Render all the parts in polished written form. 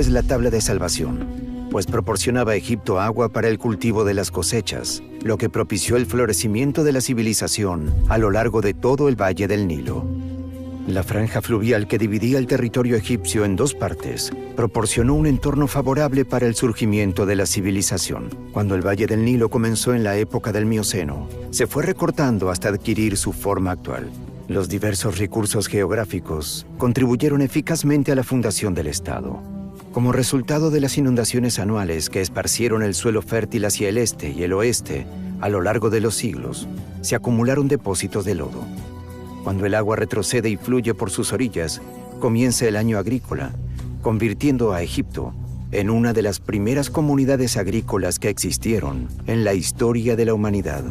es la tabla de salvación, pues proporcionaba a Egipto agua para el cultivo de las cosechas, lo que propició el florecimiento de la civilización a lo largo de todo el valle del Nilo. La franja fluvial que dividía el territorio egipcio en dos partes proporcionó un entorno favorable para el surgimiento de la civilización. Cuando el valle del Nilo comenzó en la época del Mioceno, se fue recortando hasta adquirir su forma actual. Los diversos recursos geográficos contribuyeron eficazmente a la fundación del Estado. Como resultado de las inundaciones anuales que esparcieron el suelo fértil hacia el este y el oeste a lo largo de los siglos, se acumularon depósitos de lodo. Cuando el agua retrocede y fluye por sus orillas, comienza el año agrícola, convirtiendo a Egipto en una de las primeras comunidades agrícolas que existieron en la historia de la humanidad.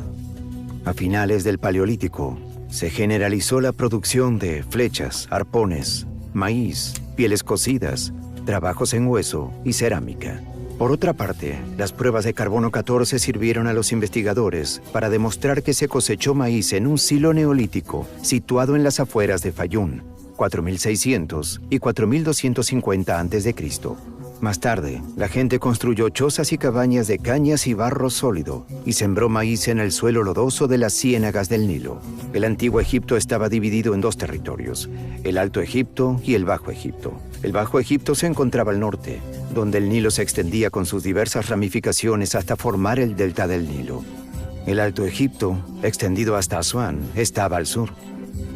A finales del Paleolítico, se generalizó la producción de flechas, arpones, maíz, pieles cocidas, trabajos en hueso y cerámica. Por otra parte, las pruebas de carbono 14 sirvieron a los investigadores para demostrar que se cosechó maíz en un silo neolítico situado en las afueras de Fayum, 4600 y 4250 a.C. Más tarde, la gente construyó chozas y cabañas de cañas y barro sólido y sembró maíz en el suelo lodoso de las ciénagas del Nilo. El antiguo Egipto estaba dividido en dos territorios, el Alto Egipto y el Bajo Egipto. El Bajo Egipto se encontraba al norte, donde el Nilo se extendía con sus diversas ramificaciones hasta formar el delta del Nilo. El Alto Egipto, extendido hasta Asuán, estaba al sur.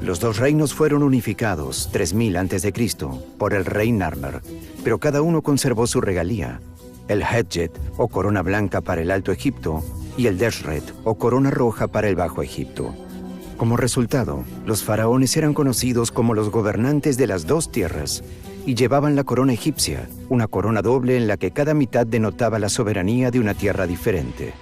Los dos reinos fueron unificados 3000 a.C. por el rey Narmer, pero cada uno conservó su regalía, el Hedjet o corona blanca para el Alto Egipto y el Deshret o corona roja para el Bajo Egipto. Como resultado, los faraones eran conocidos como los gobernantes de las dos tierras y llevaban la corona egipcia, una corona doble en la que cada mitad denotaba la soberanía de una tierra diferente.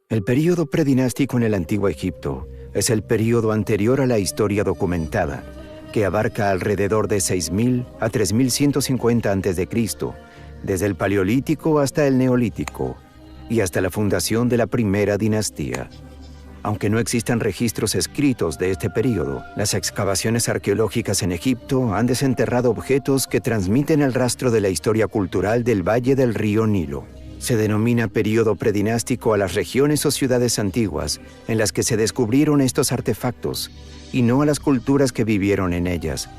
El período predinástico en el Antiguo Egipto es el período anterior a la historia documentada, que abarca alrededor de 6000 a 3150 a.C., desde el Paleolítico hasta el Neolítico y hasta la fundación de la primera dinastía. Aunque no existan registros escritos de este período, las excavaciones arqueológicas en Egipto han desenterrado objetos que transmiten el rastro de la historia cultural del valle del río Nilo. Se denomina período predinástico a las regiones o ciudades antiguas en las que se descubrieron estos artefactos, y no a las culturas que vivieron en ellas.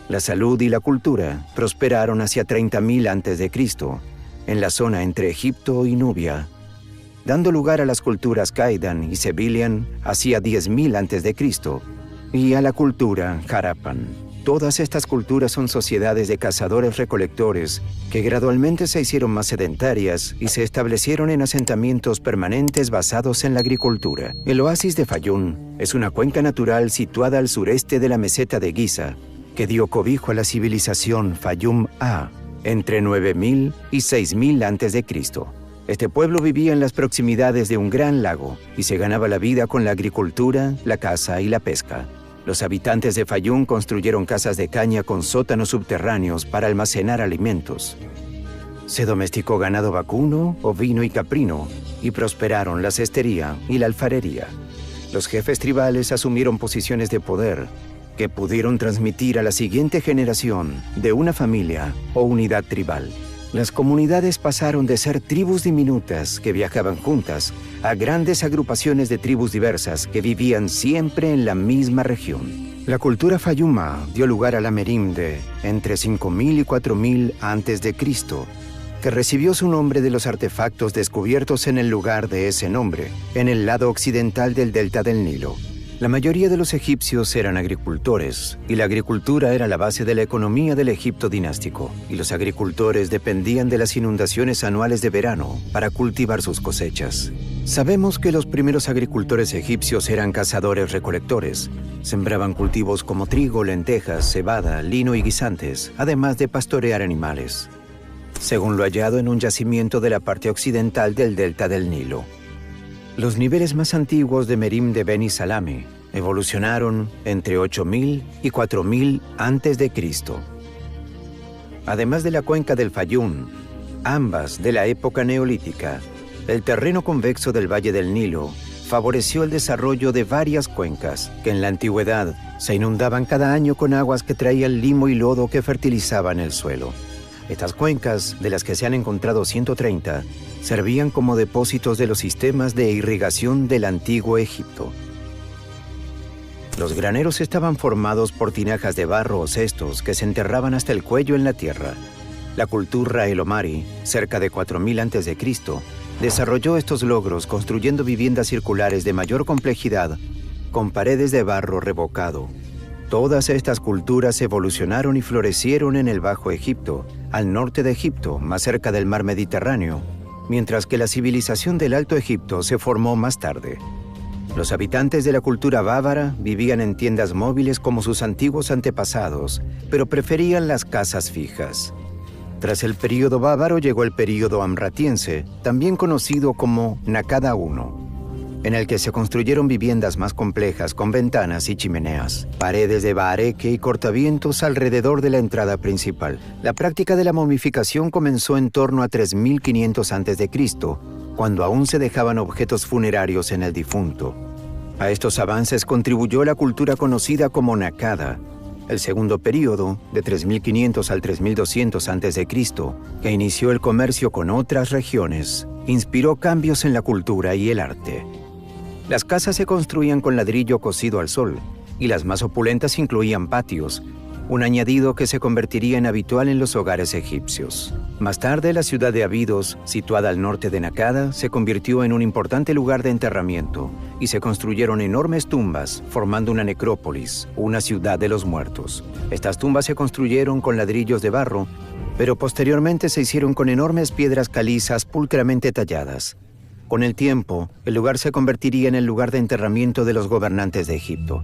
La salud y la cultura prosperaron hacia 30.000 a.C., en la zona entre Egipto y Nubia, dando lugar a las culturas Kaidan y Sebilian hacia 10.000 a.C., y a la cultura Harappan. Todas estas culturas son sociedades de cazadores-recolectores que gradualmente se hicieron más sedentarias y se establecieron en asentamientos permanentes basados en la agricultura. El oasis de Fayum es una cuenca natural situada al sureste de la meseta de Giza, que dio cobijo a la civilización Fayum-A entre 9000 y 6000 a.C. Este pueblo vivía en las proximidades de un gran lago y se ganaba la vida con la agricultura, la caza y la pesca. Los habitantes de Fayum construyeron casas de caña con sótanos subterráneos para almacenar alimentos. Se domesticó ganado vacuno, ovino y caprino, y prosperaron la cestería y la alfarería. Los jefes tribales asumieron posiciones de poder que pudieron transmitir a la siguiente generación de una familia o unidad tribal. Las comunidades pasaron de ser tribus diminutas que viajaban juntas a grandes agrupaciones de tribus diversas que vivían siempre en la misma región. La cultura Fayuma dio lugar a la Merim de entre 5000 y 4000 a.C., que recibió su nombre de los artefactos descubiertos en el lugar de ese nombre, en el lado occidental del delta del Nilo. La mayoría de los egipcios eran agricultores, y la agricultura era la base de la economía del Egipto dinástico, y los agricultores dependían de las inundaciones anuales de verano para cultivar sus cosechas. Sabemos que los primeros agricultores egipcios eran cazadores-recolectores. Sembraban cultivos como trigo, lentejas, cebada, lino y guisantes, además de pastorear animales, según lo hallado en un yacimiento de la parte occidental del delta del Nilo. Los niveles más antiguos de Merim de Beni Salame Evolucionaron entre 8000 y 4000 antes de Cristo. Además de la cuenca del Fayum, ambas de la época neolítica, el terreno convexo del Valle del Nilo favoreció el desarrollo de varias cuencas que en la antigüedad se inundaban cada año con aguas que traían limo y lodo que fertilizaban el suelo. Estas cuencas, de las que se han encontrado 130, servían como depósitos de los sistemas de irrigación del antiguo Egipto. Los graneros estaban formados por tinajas de barro o cestos que se enterraban hasta el cuello en la tierra. La cultura Elomari, cerca de 4000 a.C., desarrolló estos logros construyendo viviendas circulares de mayor complejidad con paredes de barro revocado. Todas estas culturas evolucionaron y florecieron en el Bajo Egipto, al norte de Egipto, más cerca del mar Mediterráneo, mientras que la civilización del Alto Egipto se formó más tarde. Los habitantes de la cultura bávara vivían en tiendas móviles como sus antiguos antepasados, pero preferían las casas fijas. Tras el período bávaro llegó el período amratiense, también conocido como Nakada I, en el que se construyeron viviendas más complejas con ventanas y chimeneas, paredes de bahareque y cortavientos alrededor de la entrada principal. La práctica de la momificación comenzó en torno a 3500 a.C., cuando aún se dejaban objetos funerarios en el difunto. A estos avances contribuyó la cultura conocida como Nakada. El segundo período, de 3500 al 3200 a.C., que inició el comercio con otras regiones, inspiró cambios en la cultura y el arte. Las casas se construían con ladrillo cocido al sol, y las más opulentas incluían patios, un añadido que se convertiría en habitual en los hogares egipcios. Más tarde, la ciudad de Abidos, situada al norte de Nakada, se convirtió en un importante lugar de enterramiento y se construyeron enormes tumbas, formando una necrópolis, una ciudad de los muertos. Estas tumbas se construyeron con ladrillos de barro, pero posteriormente se hicieron con enormes piedras calizas pulcramente talladas. Con el tiempo, el lugar se convertiría en el lugar de enterramiento de los gobernantes de Egipto.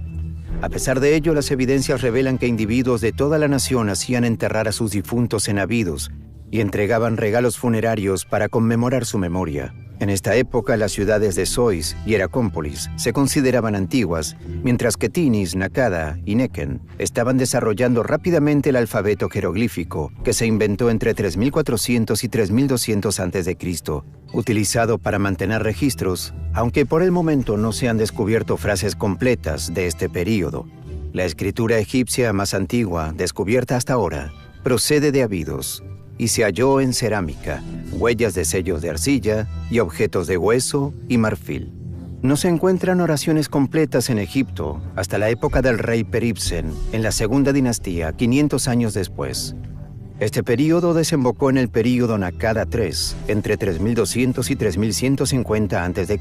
A pesar de ello, las evidencias revelan que individuos de toda la nación hacían enterrar a sus difuntos en Abidos y entregaban regalos funerarios para conmemorar su memoria. En esta época, las ciudades de Sois y Heracópolis se consideraban antiguas, mientras que Tinis, Nakada y Neken estaban desarrollando rápidamente el alfabeto jeroglífico, que se inventó entre 3400 y 3200 a.C., utilizado para mantener registros, aunque por el momento no se han descubierto frases completas de este período. La escritura egipcia más antigua, descubierta hasta ahora, procede de Abidos y se halló en cerámica, huellas de sellos de arcilla y objetos de hueso y marfil. No se encuentran oraciones completas en Egipto hasta la época del rey Peribsen, en la segunda dinastía, 500 años después. Este período desembocó en el período Nakada III, entre 3200 y 3150 a.C.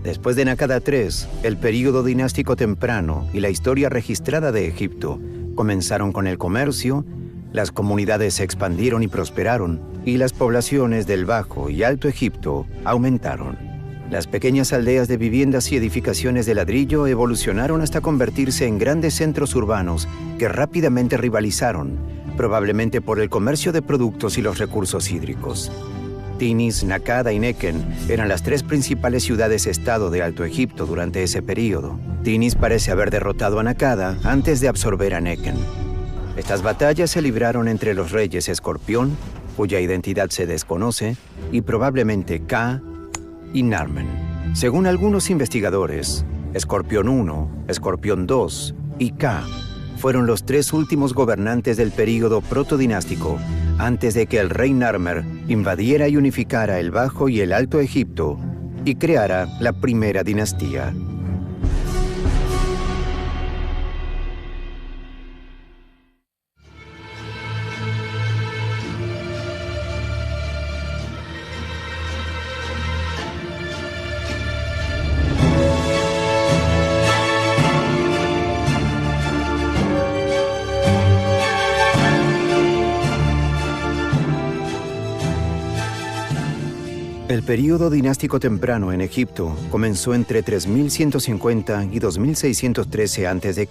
Después de Nakada III, el período dinástico temprano y la historia registrada de Egipto comenzaron con el comercio. Las comunidades se expandieron y prosperaron, y las poblaciones del Bajo y Alto Egipto aumentaron. Las pequeñas aldeas de viviendas y edificaciones de ladrillo evolucionaron hasta convertirse en grandes centros urbanos que rápidamente rivalizaron, probablemente por el comercio de productos y los recursos hídricos. Tinis, Nakada y Neken eran las tres principales ciudades-estado de Alto Egipto durante ese período. Tinis parece haber derrotado a Nakada antes de absorber a Neken. Estas batallas se libraron entre los reyes Escorpión, cuya identidad se desconoce, y probablemente Ka y Narmen. Según algunos investigadores, Escorpión I, Escorpión II y Ka fueron los tres últimos gobernantes del período protodinástico antes de que el rey Narmer invadiera y unificara el Bajo y el Alto Egipto y creara la primera dinastía. El período dinástico temprano en Egipto comenzó entre 3150 y 2613 a.C.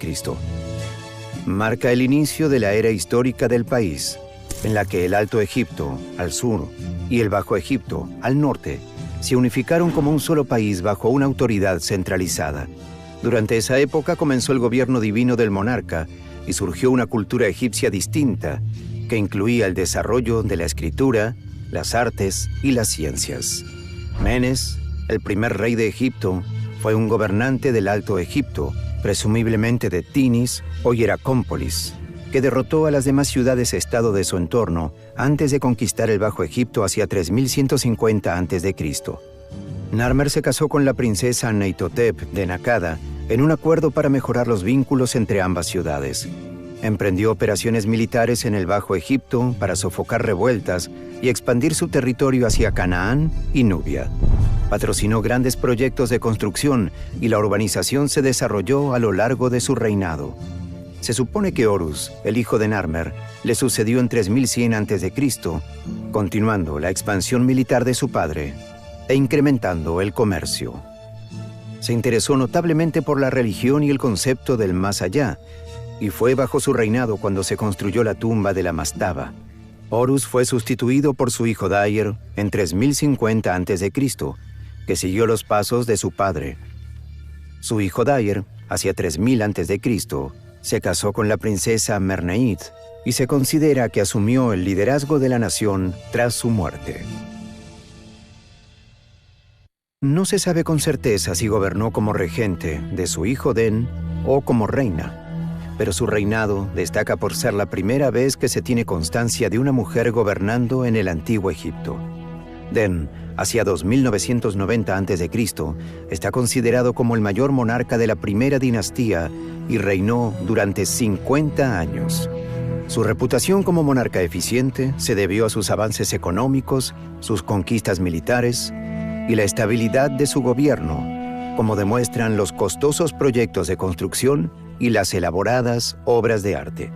Marca el inicio de la era histórica del país, en la que el Alto Egipto, al sur, y el Bajo Egipto, al norte, se unificaron como un solo país bajo una autoridad centralizada. Durante esa época comenzó el gobierno divino del monarca y surgió una cultura egipcia distinta que incluía el desarrollo de la escritura, las artes y las ciencias. Menes, el primer rey de Egipto, fue un gobernante del Alto Egipto, presumiblemente de Tinis o Hieracómpolis, que derrotó a las demás ciudades-estado de su entorno antes de conquistar el Bajo Egipto hacia 3150 a.C. Narmer se casó con la princesa Neitotep de Nakada en un acuerdo para mejorar los vínculos entre ambas ciudades. Emprendió operaciones militares en el Bajo Egipto para sofocar revueltas y expandir su territorio hacia Canaán y Nubia. Patrocinó grandes proyectos de construcción y la urbanización se desarrolló a lo largo de su reinado. Se supone que Horus, el hijo de Narmer, le sucedió en 3100 a.C., continuando la expansión militar de su padre e incrementando el comercio. Se interesó notablemente por la religión y el concepto del más allá, y fue bajo su reinado cuando se construyó la tumba de la mastaba. Horus fue sustituido por su hijo Dyer en 3050 a.C., que siguió los pasos de su padre. Su hijo Dyer, hacia 3000 a.C., se casó con la princesa Merneit y se considera que asumió el liderazgo de la nación tras su muerte. No se sabe con certeza si gobernó como regente de su hijo Den o como reina, pero su reinado destaca por ser la primera vez que se tiene constancia de una mujer gobernando en el Antiguo Egipto. Den, hacia 2990 a.C., está considerado como el mayor monarca de la primera dinastía y reinó durante 50 años. Su reputación como monarca eficiente se debió a sus avances económicos, sus conquistas militares y la estabilidad de su gobierno, como demuestran los costosos proyectos de construcción y las elaboradas obras de arte.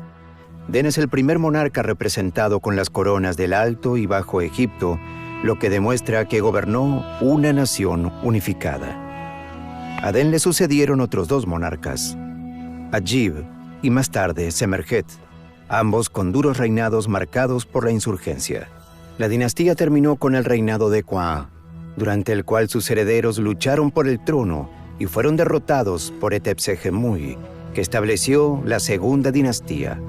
Den es el primer monarca representado con las coronas del Alto y Bajo Egipto, lo que demuestra que gobernó una nación unificada. A Den le sucedieron otros dos monarcas, Adjib y más tarde Semerjet, ambos con duros reinados marcados por la insurgencia. La dinastía terminó con el reinado de Qua, durante el cual sus herederos lucharon por el trono y fueron derrotados por Etepsejemui, que estableció la segunda dinastía.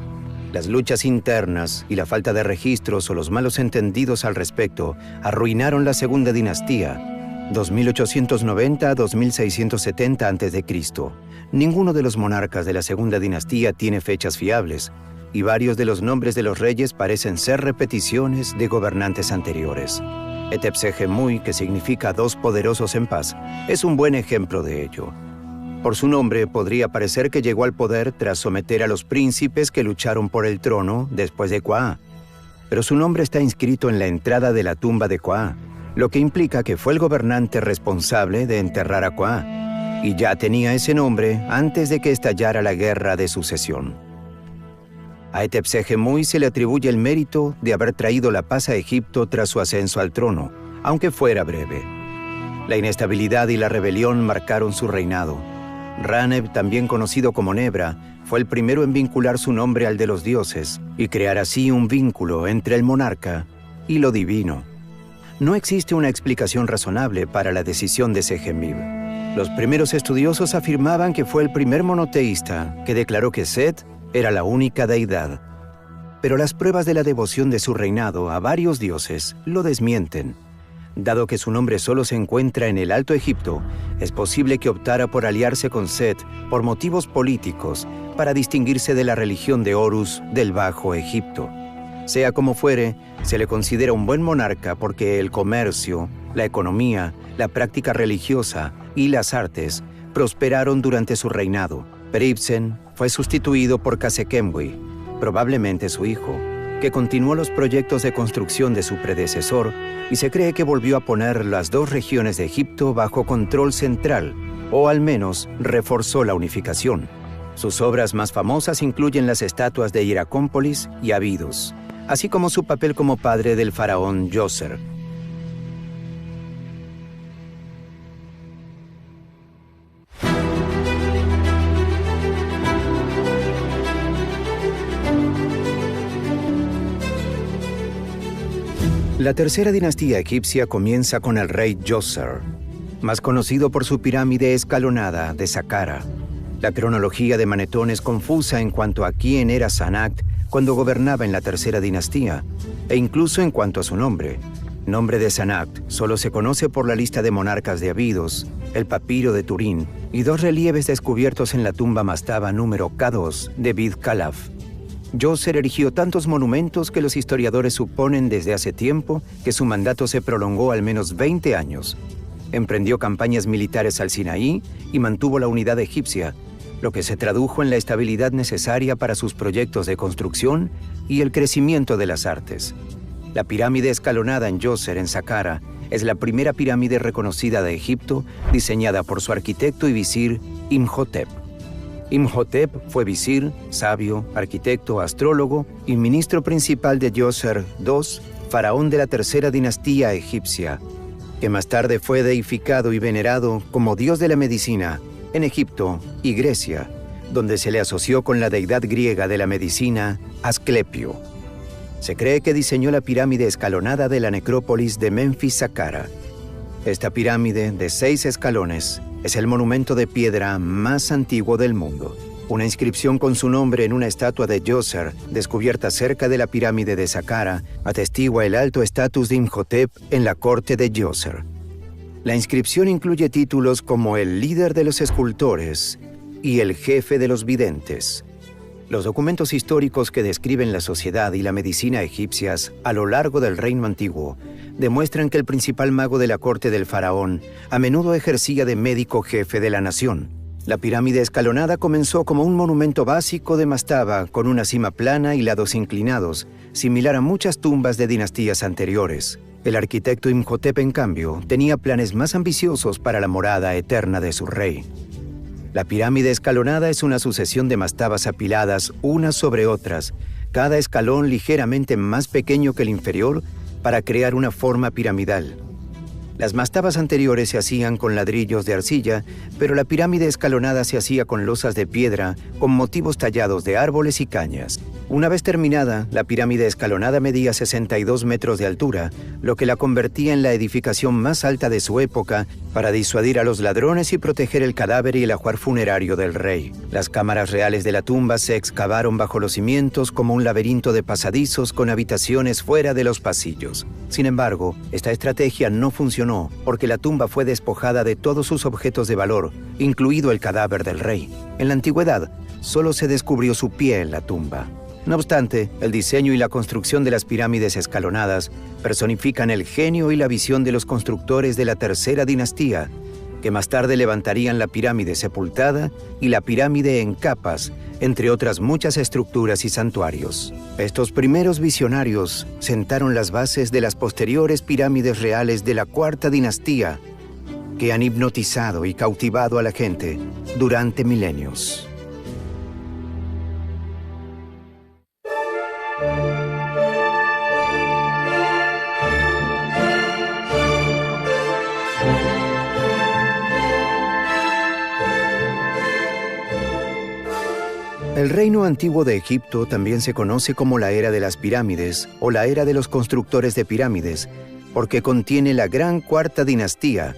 Las luchas internas y la falta de registros o los malos entendidos al respecto arruinaron la segunda dinastía, 2890 a 2670 a.C. Ninguno de los monarcas de la segunda dinastía tiene fechas fiables, y varios de los nombres de los reyes parecen ser repeticiones de gobernantes anteriores. Etepsejemui, que significa dos poderosos en paz, es un buen ejemplo de ello. Por su nombre podría parecer que llegó al poder tras someter a los príncipes que lucharon por el trono después de Qua, pero su nombre está inscrito en la entrada de la tumba de Qua, lo que implica que fue el gobernante responsable de enterrar a Qua, y ya tenía ese nombre antes de que estallara la guerra de sucesión. A Etepsejemui se le atribuye el mérito de haber traído la paz a Egipto tras su ascenso al trono, aunque fuera breve. La inestabilidad y la rebelión marcaron su reinado. Raneb, también conocido como Nebra, fue el primero en vincular su nombre al de los dioses y crear así un vínculo entre el monarca y lo divino. No existe una explicación razonable para la decisión de Sejemib. Los primeros estudiosos afirmaban que fue el primer monoteísta que declaró que Set era la única deidad. Pero las pruebas de la devoción de su reinado a varios dioses lo desmienten. Dado que su nombre solo se encuentra en el Alto Egipto, es posible que optara por aliarse con Set por motivos políticos para distinguirse de la religión de Horus del Bajo Egipto. Sea como fuere, se le considera un buen monarca porque el comercio, la economía, la práctica religiosa y las artes prosperaron durante su reinado. Peribsen fue sustituido por Kasekemwi, probablemente su hijo, que continuó los proyectos de construcción de su predecesor y se cree que volvió a poner las dos regiones de Egipto bajo control central, o al menos reforzó la unificación. Sus obras más famosas incluyen las estatuas de Hieracómpolis y Abidos, así como su papel como padre del faraón Djoser. La tercera dinastía egipcia comienza con el rey Djoser. más conocido por su pirámide escalonada de Saqqara. La cronología de Manetón es confusa en cuanto a quién era Sanacht cuando gobernaba en la tercera dinastía, e incluso en cuanto a su nombre. El nombre de Sanacht solo se conoce por la lista de monarcas de Abidos, el papiro de Turín y 2 relieves descubiertos en la tumba mastaba número K2 de Bid Khalaf. Djoser erigió tantos monumentos que los historiadores suponen desde hace tiempo que su mandato se prolongó al menos 20 años. Emprendió campañas militares al Sinaí y mantuvo la unidad egipcia, lo que se tradujo en la estabilidad necesaria para sus proyectos de construcción y el crecimiento de las artes. La pirámide escalonada en Djoser, en Saqqara, es la primera pirámide reconocida de Egipto, diseñada por su arquitecto y visir Imhotep. Imhotep fue visir, sabio, arquitecto, astrólogo y ministro principal de Djoser II, faraón de la tercera dinastía egipcia, que más tarde fue deificado y venerado como dios de la medicina en Egipto y Grecia, donde se le asoció con la deidad griega de la medicina, Asclepio. Se cree que diseñó la pirámide escalonada de la necrópolis de Menfis-Saqqara. Esta pirámide, de 6 escalones, es el monumento de piedra más antiguo del mundo. Una inscripción con su nombre en una estatua de Djoser, descubierta cerca de la pirámide de Saqqara, atestigua el alto estatus de Imhotep en la corte de Djoser. La inscripción incluye títulos como el líder de los escultores y el jefe de los videntes. Los documentos históricos que describen la sociedad y la medicina egipcias a lo largo del Reino Antiguo demuestran que el principal mago de la corte del faraón a menudo ejercía de médico jefe de la nación. La pirámide escalonada comenzó como un monumento básico de mastaba con una cima plana y lados inclinados, similar a muchas tumbas de dinastías anteriores. El arquitecto Imhotep, en cambio, tenía planes más ambiciosos para la morada eterna de su rey. La pirámide escalonada es una sucesión de mastabas apiladas unas sobre otras, cada escalón ligeramente más pequeño que el inferior para crear una forma piramidal. Las mastabas anteriores se hacían con ladrillos de arcilla, pero la pirámide escalonada se hacía con losas de piedra con motivos tallados de árboles y cañas. Una vez terminada, la pirámide escalonada medía 62 metros de altura, lo que la convertía en la edificación más alta de su época para disuadir a los ladrones y proteger el cadáver y el ajuar funerario del rey. Las cámaras reales de la tumba se excavaron bajo los cimientos como un laberinto de pasadizos con habitaciones fuera de los pasillos. Sin embargo, esta estrategia no funcionó porque la tumba fue despojada de todos sus objetos de valor, incluido el cadáver del rey. En la antigüedad, solo se descubrió su pie en la tumba. No obstante, el diseño y la construcción de las pirámides escalonadas personifican el genio y la visión de los constructores de la tercera dinastía, que más tarde levantarían la pirámide sepultada y la pirámide en capas, entre otras muchas estructuras y santuarios. Estos primeros visionarios sentaron las bases de las posteriores pirámides reales de la cuarta dinastía, que han hipnotizado y cautivado a la gente durante milenios. El reino antiguo de Egipto también se conoce como la era de las pirámides o la era de los constructores de pirámides, porque contiene la gran cuarta dinastía,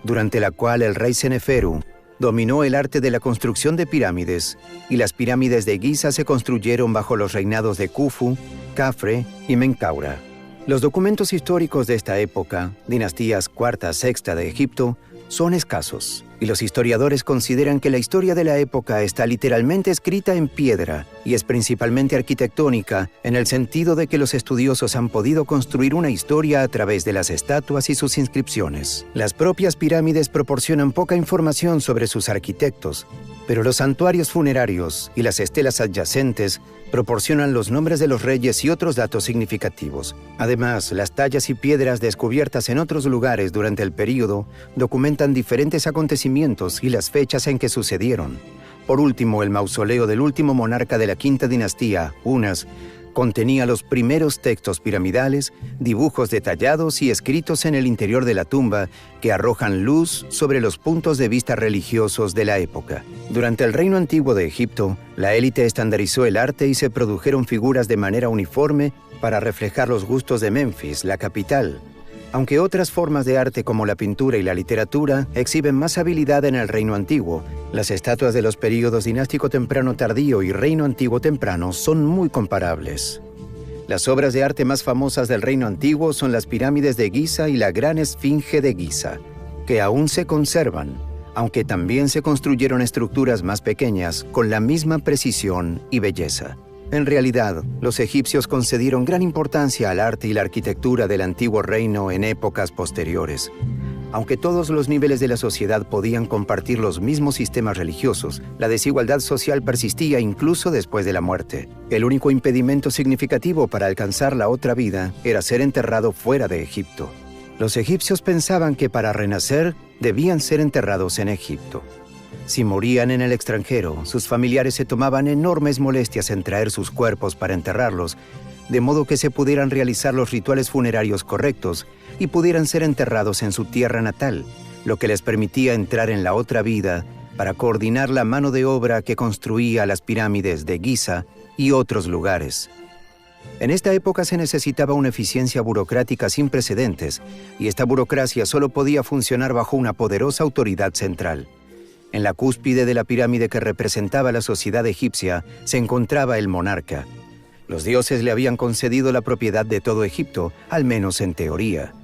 durante la cual el rey Seneferu dominó el arte de la construcción de pirámides, y las pirámides de Giza se construyeron bajo los reinados de Khufu, Khafre y Menkaura. Los documentos históricos de esta época, dinastías cuarta, sexta de Egipto, son escasos, y los historiadores consideran que la historia de la época está literalmente escrita en piedra y es principalmente arquitectónica, en el sentido de que los estudiosos han podido construir una historia a través de las estatuas y sus inscripciones. Las propias pirámides proporcionan poca información sobre sus arquitectos, pero los santuarios funerarios y las estelas adyacentes proporcionan los nombres de los reyes y otros datos significativos. Además, las tallas y piedras descubiertas en otros lugares durante el período documentan diferentes acontecimientos y las fechas en que sucedieron. Por último, el mausoleo del último monarca de la quinta dinastía, Unas, contenía los primeros textos piramidales, dibujos detallados y escritos en el interior de la tumba que arrojan luz sobre los puntos de vista religiosos de la época. Durante el reino antiguo de Egipto, la élite estandarizó el arte y se produjeron figuras de manera uniforme para reflejar los gustos de Menfis, la capital. Aunque otras formas de arte como la pintura y la literatura exhiben más habilidad en el Reino Antiguo, las estatuas de los períodos dinástico temprano tardío y Reino Antiguo temprano son muy comparables. Las obras de arte más famosas del Reino Antiguo son las pirámides de Giza y la Gran Esfinge de Giza, que aún se conservan, aunque también se construyeron estructuras más pequeñas con la misma precisión y belleza. En realidad, los egipcios concedieron gran importancia al arte y la arquitectura del antiguo reino en épocas posteriores. Aunque todos los niveles de la sociedad podían compartir los mismos sistemas religiosos, la desigualdad social persistía incluso después de la muerte. El único impedimento significativo para alcanzar la otra vida era ser enterrado fuera de Egipto. Los egipcios pensaban que para renacer debían ser enterrados en Egipto. Si morían en el extranjero, sus familiares se tomaban enormes molestias en traer sus cuerpos para enterrarlos, de modo que se pudieran realizar los rituales funerarios correctos y pudieran ser enterrados en su tierra natal, lo que les permitía entrar en la otra vida para coordinar la mano de obra que construía las pirámides de Giza y otros lugares. En esta época se necesitaba una eficiencia burocrática sin precedentes, y esta burocracia solo podía funcionar bajo una poderosa autoridad central. En la cúspide de la pirámide que representaba la sociedad egipcia se encontraba el monarca. Los dioses le habían concedido la propiedad de todo Egipto, al menos en teoría.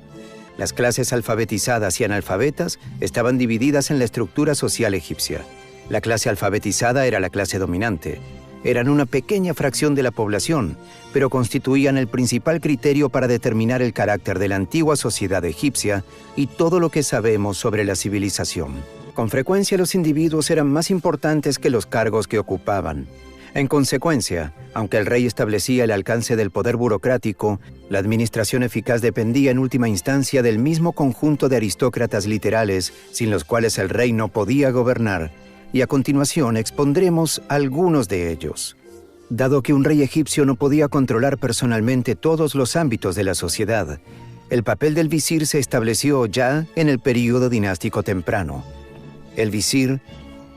Las clases alfabetizadas y analfabetas estaban divididas en la estructura social egipcia. La clase alfabetizada era la clase dominante. Eran una pequeña fracción de la población, pero constituían el principal criterio para determinar el carácter de la antigua sociedad egipcia y todo lo que sabemos sobre la civilización. Con frecuencia los individuos eran más importantes que los cargos que ocupaban. En consecuencia, aunque el rey establecía el alcance del poder burocrático, la administración eficaz dependía en última instancia del mismo conjunto de aristócratas literales sin los cuales el rey no podía gobernar, y a continuación expondremos algunos de ellos. Dado que un rey egipcio no podía controlar personalmente todos los ámbitos de la sociedad, el papel del visir se estableció ya en el período dinástico temprano. El visir,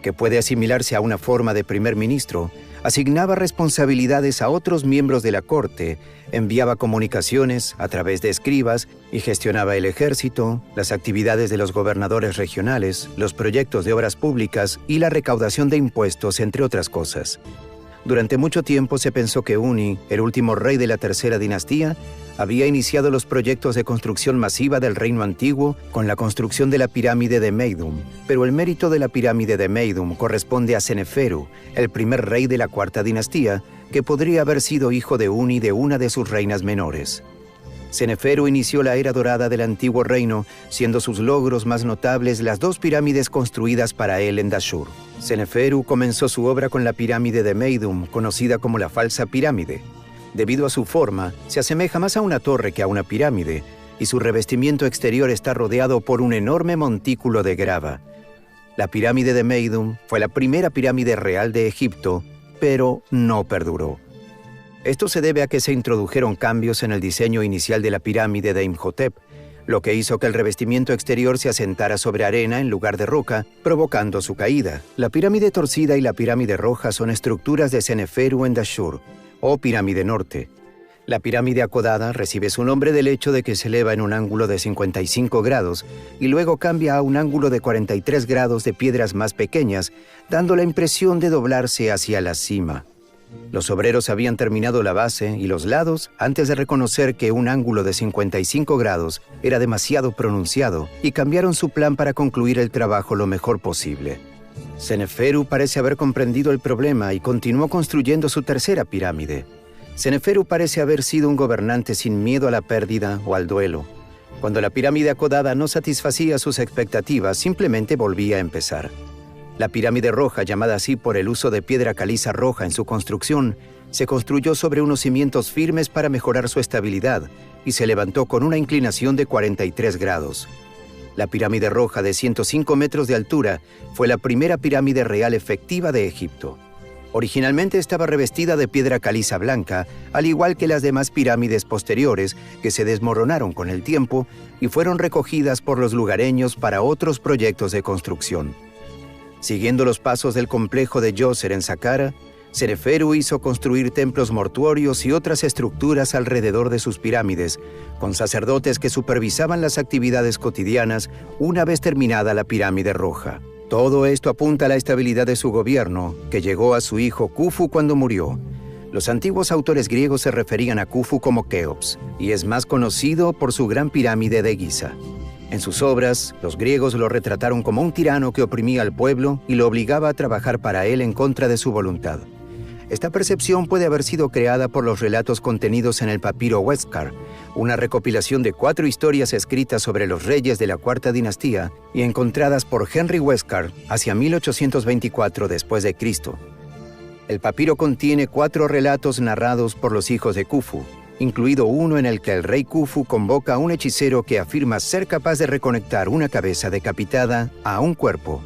que puede asimilarse a una forma de primer ministro, asignaba responsabilidades a otros miembros de la corte, enviaba comunicaciones a través de escribas y gestionaba el ejército, las actividades de los gobernadores regionales, los proyectos de obras públicas y la recaudación de impuestos, entre otras cosas. Durante mucho tiempo se pensó que Uni, el último rey de la tercera dinastía, había iniciado los proyectos de construcción masiva del reino antiguo con la construcción de la pirámide de Meidum, pero el mérito de la pirámide de Meidum corresponde a Seneferu, el primer rey de la cuarta dinastía, que podría haber sido hijo de Uni de una de sus reinas menores. Seneferu inició la era dorada del antiguo reino, siendo sus logros más notables las dos pirámides construidas para él en Dashur. Seneferu comenzó su obra con la pirámide de Meidum, conocida como la falsa pirámide. Debido a su forma, se asemeja más a una torre que a una pirámide, y su revestimiento exterior está rodeado por un enorme montículo de grava. La pirámide de Meidum fue la primera pirámide real de Egipto, pero no perduró. Esto se debe a que se introdujeron cambios en el diseño inicial de la pirámide de Imhotep, lo que hizo que el revestimiento exterior se asentara sobre arena en lugar de roca, provocando su caída. La pirámide torcida y la pirámide roja son estructuras de Seneferu en Dashur, o pirámide norte. La pirámide acodada recibe su nombre del hecho de que se eleva en un ángulo de 55 grados y luego cambia a un ángulo de 43 grados de piedras más pequeñas, dando la impresión de doblarse hacia la cima. Los obreros habían terminado la base y los lados antes de reconocer que un ángulo de 55 grados era demasiado pronunciado y cambiaron su plan para concluir el trabajo lo mejor posible. Seneferu parece haber comprendido el problema y continuó construyendo su tercera pirámide. Seneferu parece haber sido un gobernante sin miedo a la pérdida o al duelo. Cuando la pirámide acodada no satisfacía sus expectativas, simplemente volvía a empezar. La pirámide roja, llamada así por el uso de piedra caliza roja en su construcción, se construyó sobre unos cimientos firmes para mejorar su estabilidad y se levantó con una inclinación de 43 grados. La pirámide roja de 105 metros de altura fue la primera pirámide real efectiva de Egipto. Originalmente estaba revestida de piedra caliza blanca, al igual que las demás pirámides posteriores que se desmoronaron con el tiempo y fueron recogidas por los lugareños para otros proyectos de construcción. Siguiendo los pasos del complejo de Djoser en Saqqara, Seneferu hizo construir templos mortuorios y otras estructuras alrededor de sus pirámides, con sacerdotes que supervisaban las actividades cotidianas una vez terminada la pirámide roja. Todo esto apunta a la estabilidad de su gobierno, que llegó a su hijo Khufu cuando murió. Los antiguos autores griegos se referían a Khufu como Keops, y es más conocido por su gran pirámide de Giza. En sus obras, los griegos lo retrataron como un tirano que oprimía al pueblo y lo obligaba a trabajar para él en contra de su voluntad. Esta percepción puede haber sido creada por los relatos contenidos en el papiro Westcar, una recopilación de 4 historias escritas sobre los reyes de la Cuarta Dinastía y encontradas por Henry Westcar hacia 1824 después de Cristo. El papiro contiene 4 relatos narrados por los hijos de Khufu, incluido uno en el que el rey Khufu convoca a un hechicero que afirma ser capaz de reconectar una cabeza decapitada a un cuerpo,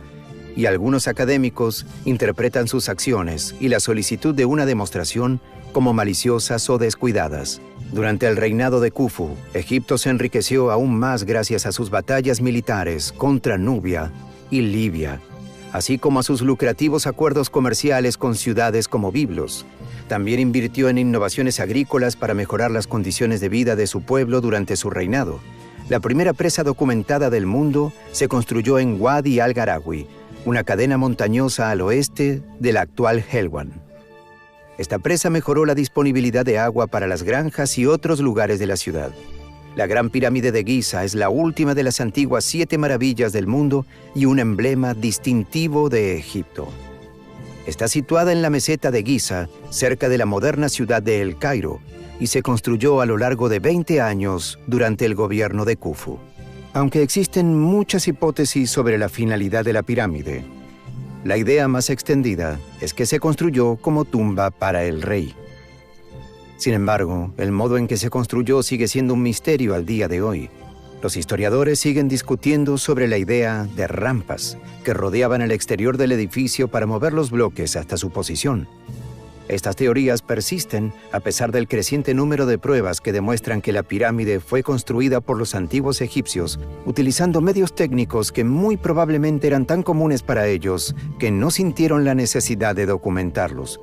y algunos académicos interpretan sus acciones y la solicitud de una demostración como maliciosas o descuidadas. Durante el reinado de Khufu, Egipto se enriqueció aún más gracias a sus batallas militares contra Nubia y Libia, así como a sus lucrativos acuerdos comerciales con ciudades como Biblos. También invirtió en innovaciones agrícolas para mejorar las condiciones de vida de su pueblo durante su reinado. La primera presa documentada del mundo se construyó en Wadi al-Garawi, una cadena montañosa al oeste de la actual Helwan. Esta presa mejoró la disponibilidad de agua para las granjas y otros lugares de la ciudad. La Gran Pirámide de Giza es la última de las antiguas 7 maravillas del mundo y un emblema distintivo de Egipto. Está situada en la meseta de Giza, cerca de la moderna ciudad de El Cairo, y se construyó a lo largo de 20 años durante el gobierno de Khufu. Aunque existen muchas hipótesis sobre la finalidad de la pirámide, la idea más extendida es que se construyó como tumba para el rey. Sin embargo, el modo en que se construyó sigue siendo un misterio al día de hoy. Los historiadores siguen discutiendo sobre la idea de rampas que rodeaban el exterior del edificio para mover los bloques hasta su posición. Estas teorías persisten a pesar del creciente número de pruebas que demuestran que la pirámide fue construida por los antiguos egipcios utilizando medios técnicos que muy probablemente eran tan comunes para ellos que no sintieron la necesidad de documentarlos.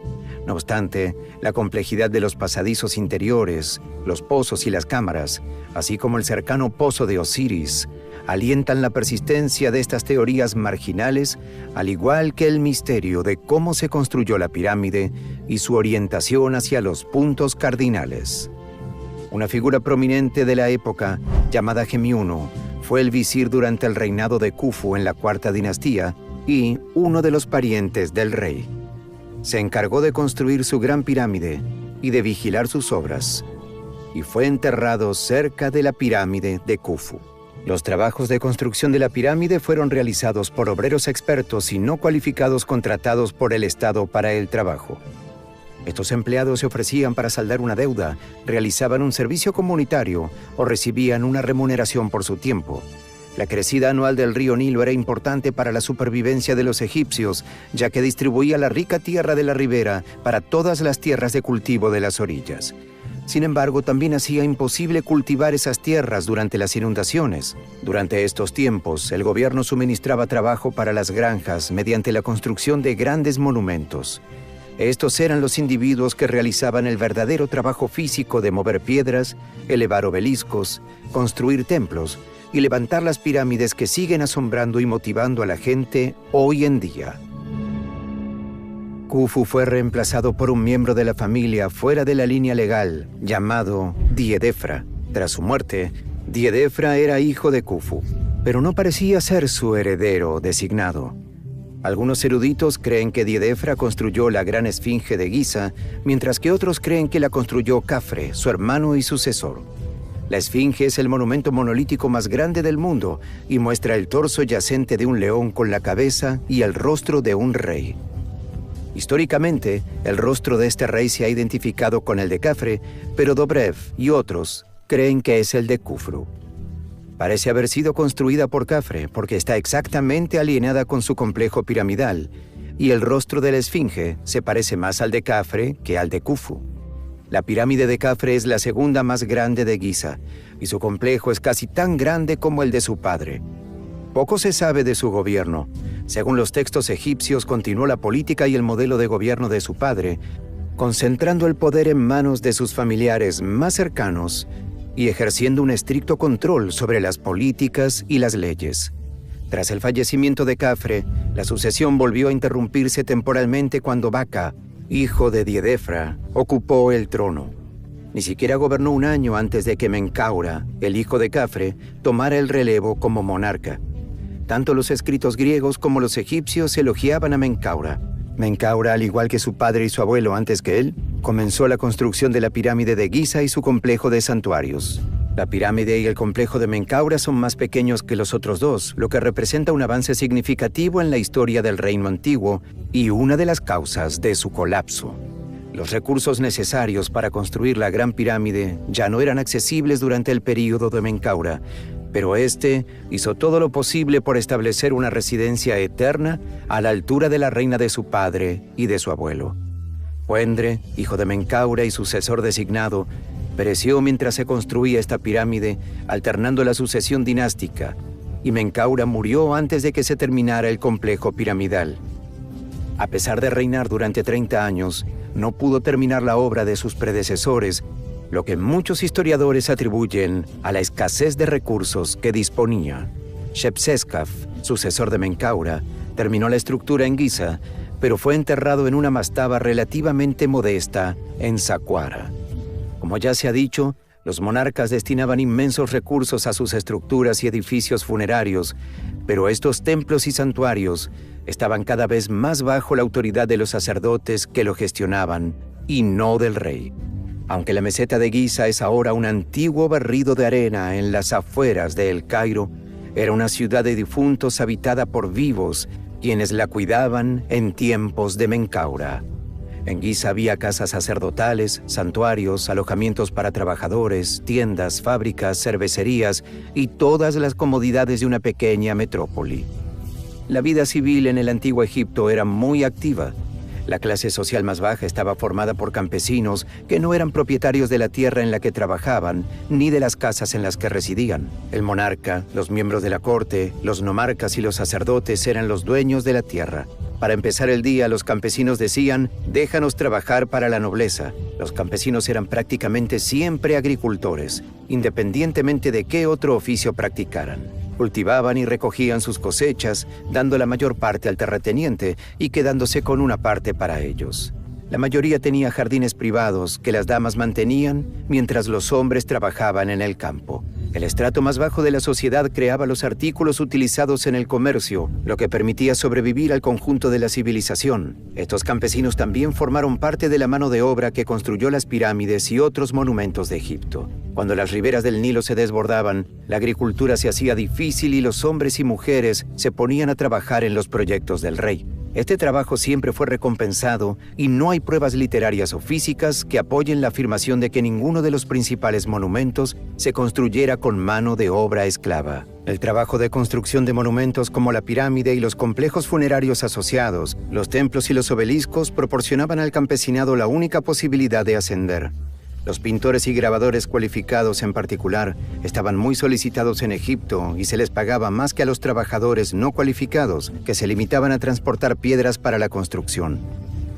No obstante, la complejidad de los pasadizos interiores, los pozos y las cámaras, así como el cercano pozo de Osiris, alientan la persistencia de estas teorías marginales, al igual que el misterio de cómo se construyó la pirámide y su orientación hacia los puntos cardinales. Una figura prominente de la época, llamada Gemiuno, fue el visir durante el reinado de Khufu en la Cuarta Dinastía y uno de los parientes del rey. Se encargó de construir su gran pirámide y de vigilar sus obras, y fue enterrado cerca de la pirámide de Khufu. Los trabajos de construcción de la pirámide fueron realizados por obreros expertos y no cualificados contratados por el Estado para el trabajo. Estos empleados se ofrecían para saldar una deuda, realizaban un servicio comunitario o recibían una remuneración por su tiempo. La crecida anual del río Nilo era importante para la supervivencia de los egipcios, ya que distribuía la rica tierra de la ribera para todas las tierras de cultivo de las orillas. Sin embargo, también hacía imposible cultivar esas tierras durante las inundaciones. Durante estos tiempos, el gobierno suministraba trabajo para las granjas mediante la construcción de grandes monumentos. Estos eran los individuos que realizaban el verdadero trabajo físico de mover piedras, elevar obeliscos, construir templos y levantar las pirámides que siguen asombrando y motivando a la gente hoy en día. Khufu fue reemplazado por un miembro de la familia fuera de la línea legal, llamado Diedefra. Tras su muerte, Diedefra era hijo de Khufu, pero no parecía ser su heredero designado. Algunos eruditos creen que Diedefra construyó la gran esfinge de Giza, mientras que otros creen que la construyó Khafre, su hermano y sucesor. La esfinge es el monumento monolítico más grande del mundo y muestra el torso yacente de un león con la cabeza y el rostro de un rey. Históricamente, el rostro de este rey se ha identificado con el de Khafre, pero Dobrev y otros creen que es el de Khufru. Parece haber sido construida por Khafre porque está exactamente alineada con su complejo piramidal, y el rostro de la esfinge se parece más al de Khafre que al de Khufu. La pirámide de Khafre es la segunda más grande de Giza, y su complejo es casi tan grande como el de su padre. Poco se sabe de su gobierno. Según los textos egipcios, continuó la política y el modelo de gobierno de su padre, concentrando el poder en manos de sus familiares más cercanos y ejerciendo un estricto control sobre las políticas y las leyes. Tras el fallecimiento de Khafre, la sucesión volvió a interrumpirse temporalmente cuando Baca, hijo de Diedefra, ocupó el trono. Ni siquiera gobernó un año antes de que Menkaura, el hijo de Khafre, tomara el relevo como monarca. Tanto los escritos griegos como los egipcios elogiaban a Menkaura. Menkaura, al igual que su padre y su abuelo antes que él, comenzó la construcción de la pirámide de Giza y su complejo de santuarios. La pirámide y el complejo de Menkaura son más pequeños que los otros dos, lo que representa un avance significativo en la historia del reino antiguo y una de las causas de su colapso. Los recursos necesarios para construir la Gran Pirámide ya no eran accesibles durante el período de Menkaura, pero este hizo todo lo posible por establecer una residencia eterna a la altura de la reina de su padre y de su abuelo. Fuendre, hijo de Menkaura y sucesor designado, pereció mientras se construía esta pirámide, alternando la sucesión dinástica, y Menkaura murió antes de que se terminara el complejo piramidal. A pesar de reinar durante 30 años, no pudo terminar la obra de sus predecesores, lo que muchos historiadores atribuyen a la escasez de recursos que disponía. Shepseskaf, sucesor de Menkaura, terminó la estructura en Giza, pero fue enterrado en una mastaba relativamente modesta en Saqqara. Como ya se ha dicho, los monarcas destinaban inmensos recursos a sus estructuras y edificios funerarios, pero estos templos y santuarios estaban cada vez más bajo la autoridad de los sacerdotes que lo gestionaban, y no del rey. Aunque la meseta de Giza es ahora un antiguo barrido de arena en las afueras de El Cairo, era una ciudad de difuntos habitada por vivos, quienes la cuidaban en tiempos de Menkaura. En Giza había casas sacerdotales, santuarios, alojamientos para trabajadores, tiendas, fábricas, cervecerías y todas las comodidades de una pequeña metrópoli. La vida civil en el antiguo Egipto era muy activa. La clase social más baja estaba formada por campesinos que no eran propietarios de la tierra en la que trabajaban, ni de las casas en las que residían. El monarca, los miembros de la corte, los nomarcas y los sacerdotes eran los dueños de la tierra. Para empezar el día, los campesinos decían, «Déjanos trabajar para la nobleza». Los campesinos eran prácticamente siempre agricultores, independientemente de qué otro oficio practicaran. Cultivaban y recogían sus cosechas, dando la mayor parte al terrateniente y quedándose con una parte para ellos. La mayoría tenía jardines privados que las damas mantenían mientras los hombres trabajaban en el campo. El estrato más bajo de la sociedad creaba los artículos utilizados en el comercio, lo que permitía sobrevivir al conjunto de la civilización. Estos campesinos también formaron parte de la mano de obra que construyó las pirámides y otros monumentos de Egipto. Cuando las riberas del Nilo se desbordaban, la agricultura se hacía difícil y los hombres y mujeres se ponían a trabajar en los proyectos del rey. Este trabajo siempre fue recompensado y no hay pruebas literarias o físicas que apoyen la afirmación de que ninguno de los principales monumentos se construyera con mano de obra esclava. El trabajo de construcción de monumentos como la pirámide y los complejos funerarios asociados, los templos y los obeliscos proporcionaban al campesinado la única posibilidad de ascender. Los pintores y grabadores cualificados en particular estaban muy solicitados en Egipto y se les pagaba más que a los trabajadores no cualificados, que se limitaban a transportar piedras para la construcción.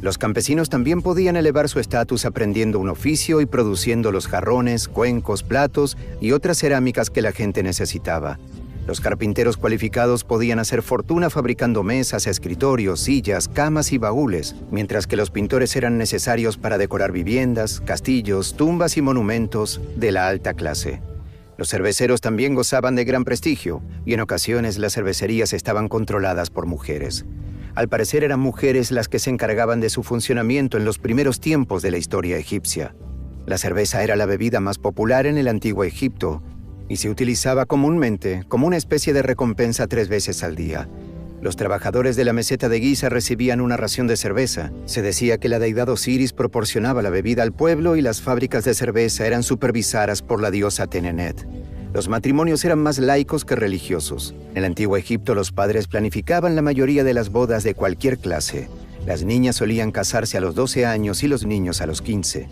Los campesinos también podían elevar su estatus aprendiendo un oficio y produciendo los jarrones, cuencos, platos y otras cerámicas que la gente necesitaba. Los carpinteros cualificados podían hacer fortuna fabricando mesas, escritorios, sillas, camas y baúles, mientras que los pintores eran necesarios para decorar viviendas, castillos, tumbas y monumentos de la alta clase. Los cerveceros también gozaban de gran prestigio, y en ocasiones las cervecerías estaban controladas por mujeres. Al parecer eran mujeres las que se encargaban de su funcionamiento en los primeros tiempos de la historia egipcia. La cerveza era la bebida más popular en el antiguo Egipto, y se utilizaba comúnmente como una especie de recompensa 3 veces al día. Los trabajadores de la meseta de Giza recibían una ración de cerveza. Se decía que la deidad Osiris proporcionaba la bebida al pueblo y las fábricas de cerveza eran supervisadas por la diosa Tenenet. Los matrimonios eran más laicos que religiosos. En el antiguo Egipto los padres planificaban la mayoría de las bodas de cualquier clase. Las niñas solían casarse a los 12 años y los niños a los 15.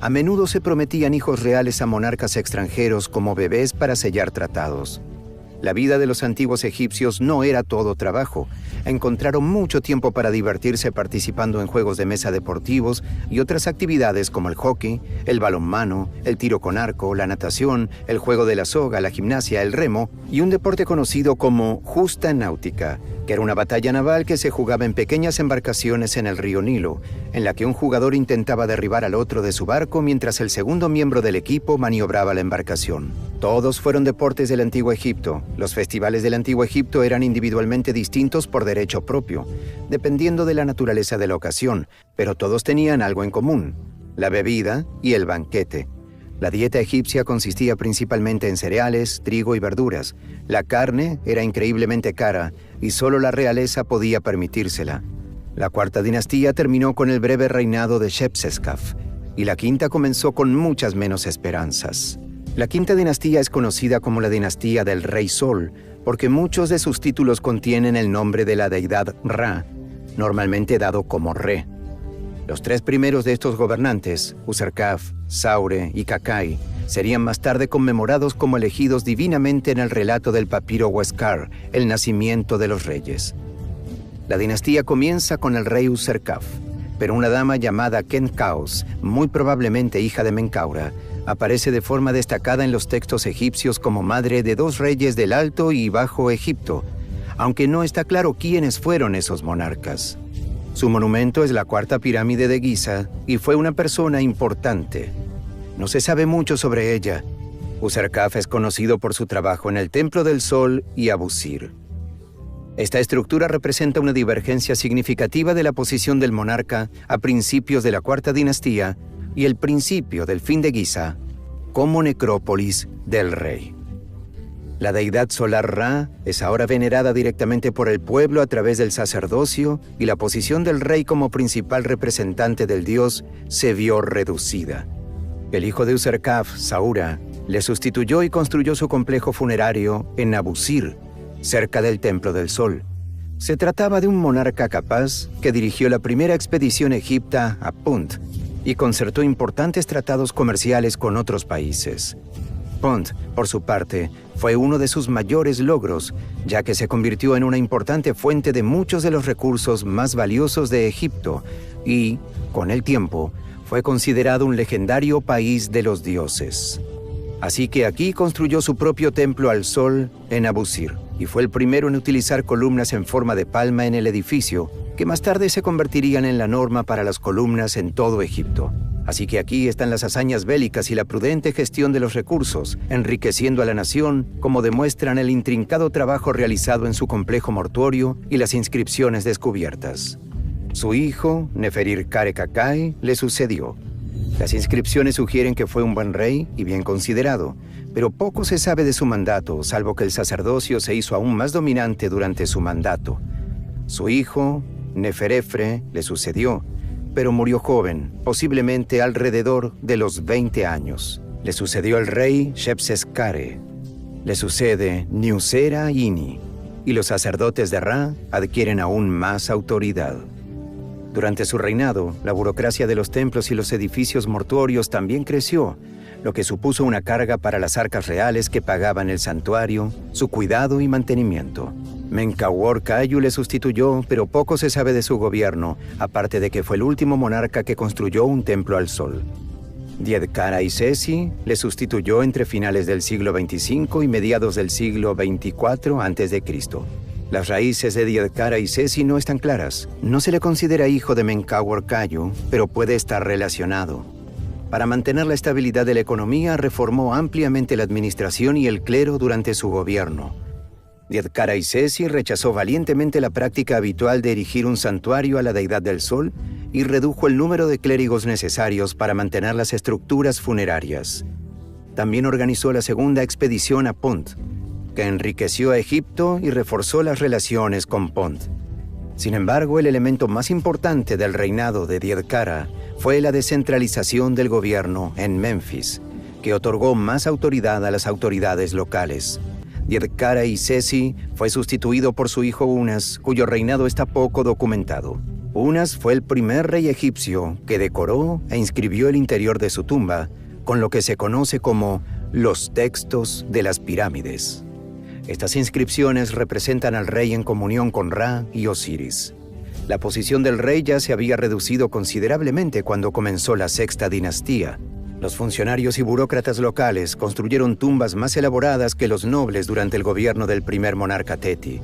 A menudo se prometían hijos reales a monarcas extranjeros como bebés para sellar tratados. La vida de los antiguos egipcios no era todo trabajo. encontraron mucho tiempo para divertirse participando en juegos de mesa deportivos y otras actividades como el hockey, el balonmano, el tiro con arco, la natación, el juego de la soga, la gimnasia, el remo y un deporte conocido como justa náutica, que era una batalla naval que se jugaba en pequeñas embarcaciones en el río Nilo, en la que un jugador intentaba derribar al otro de su barco mientras el segundo miembro del equipo maniobraba la embarcación. Todos fueron deportes del Antiguo Egipto. Los festivales del Antiguo Egipto eran individualmente distintos por derecho propio, dependiendo de la naturaleza de la ocasión, pero todos tenían algo en común: la bebida y el banquete. La dieta egipcia consistía principalmente en cereales, trigo y verduras. La carne era increíblemente cara y solo la realeza podía permitírsela. La cuarta dinastía terminó con el breve reinado de Shepseskaf y la quinta comenzó con muchas menos esperanzas. La quinta dinastía es conocida como la dinastía del Rey Sol porque muchos de sus títulos contienen el nombre de la deidad Ra, normalmente dado como Re. Los tres primeros de estos gobernantes, Userkaf, Saure y Kakai, serían más tarde conmemorados como elegidos divinamente en el relato del papiro Huescar, el nacimiento de los reyes. La dinastía comienza con el rey Userkaf, pero una dama llamada Kenkaos, muy probablemente hija de Menkaura, aparece de forma destacada en los textos egipcios como madre de dos reyes del Alto y Bajo Egipto, aunque no está claro quiénes fueron esos monarcas. Su monumento es la cuarta pirámide de Giza y fue una persona importante. No se sabe mucho sobre ella. Userkaf es conocido por su trabajo en el Templo del Sol y Abusir. Esta estructura representa una divergencia significativa de la posición del monarca a principios de la cuarta dinastía y el principio del fin de Giza como necrópolis del rey. La deidad solar Ra es ahora venerada directamente por el pueblo a través del sacerdocio y la posición del rey como principal representante del dios se vio reducida. El hijo de Userkaf, Saura, le sustituyó y construyó su complejo funerario en Abusir, cerca del Templo del Sol. Se trataba de un monarca capaz que dirigió la primera expedición egipta a Punt y concertó importantes tratados comerciales con otros países. Punt, por su parte, fue uno de sus mayores logros, ya que se convirtió en una importante fuente de muchos de los recursos más valiosos de Egipto y, con el tiempo, fue considerado un legendario país de los dioses. Así que aquí construyó su propio templo al sol en Abusir, y fue el primero en utilizar columnas en forma de palma en el edificio, que más tarde se convertirían en la norma para las columnas en todo Egipto. Así que aquí están las hazañas bélicas y la prudente gestión de los recursos, enriqueciendo a la nación, como demuestran el intrincado trabajo realizado en su complejo mortuorio y las inscripciones descubiertas. Su hijo, Neferirkare Kakai, le sucedió. Las inscripciones sugieren que fue un buen rey y bien considerado, pero poco se sabe de su mandato, salvo que el sacerdocio se hizo aún más dominante durante su mandato. Su hijo, Neferefre, le sucedió, pero murió joven, posiblemente alrededor de los 20 años. Le sucedió el rey Shepseskare. Le sucede Niusera Ini, y los sacerdotes de Ra adquieren aún más autoridad. Durante su reinado, la burocracia de los templos y los edificios mortuorios también creció, lo que supuso una carga para las arcas reales que pagaban el santuario, su cuidado y mantenimiento. Menkaure Kayu le sustituyó, pero poco se sabe de su gobierno, aparte de que fue el último monarca que construyó un templo al sol. Djedkara Isesi le sustituyó entre finales del siglo XXV y mediados del siglo XXIV a.C. Las raíces de Djedkara Isesi no están claras. No se le considera hijo de Menkaure Kayu, pero puede estar relacionado. Para mantener la estabilidad de la economía, reformó ampliamente la administración y el clero durante su gobierno. Djedkara Isesi rechazó valientemente la práctica habitual de erigir un santuario a la deidad del sol y redujo el número de clérigos necesarios para mantener las estructuras funerarias. También organizó la segunda expedición a Punt, que enriqueció a Egipto y reforzó las relaciones con Punt. Sin embargo, el elemento más importante del reinado de Djedkara fue la descentralización del gobierno en Memphis, que otorgó más autoridad a las autoridades locales. Djedkara Isesi fue sustituido por su hijo Unas, cuyo reinado está poco documentado. Unas fue el primer rey egipcio que decoró e inscribió el interior de su tumba con lo que se conoce como los textos de las pirámides. Estas inscripciones representan al rey en comunión con Ra y Osiris. La posición del rey ya se había reducido considerablemente cuando comenzó la sexta dinastía. Los funcionarios y burócratas locales construyeron tumbas más elaboradas que los nobles durante el gobierno del primer monarca Teti.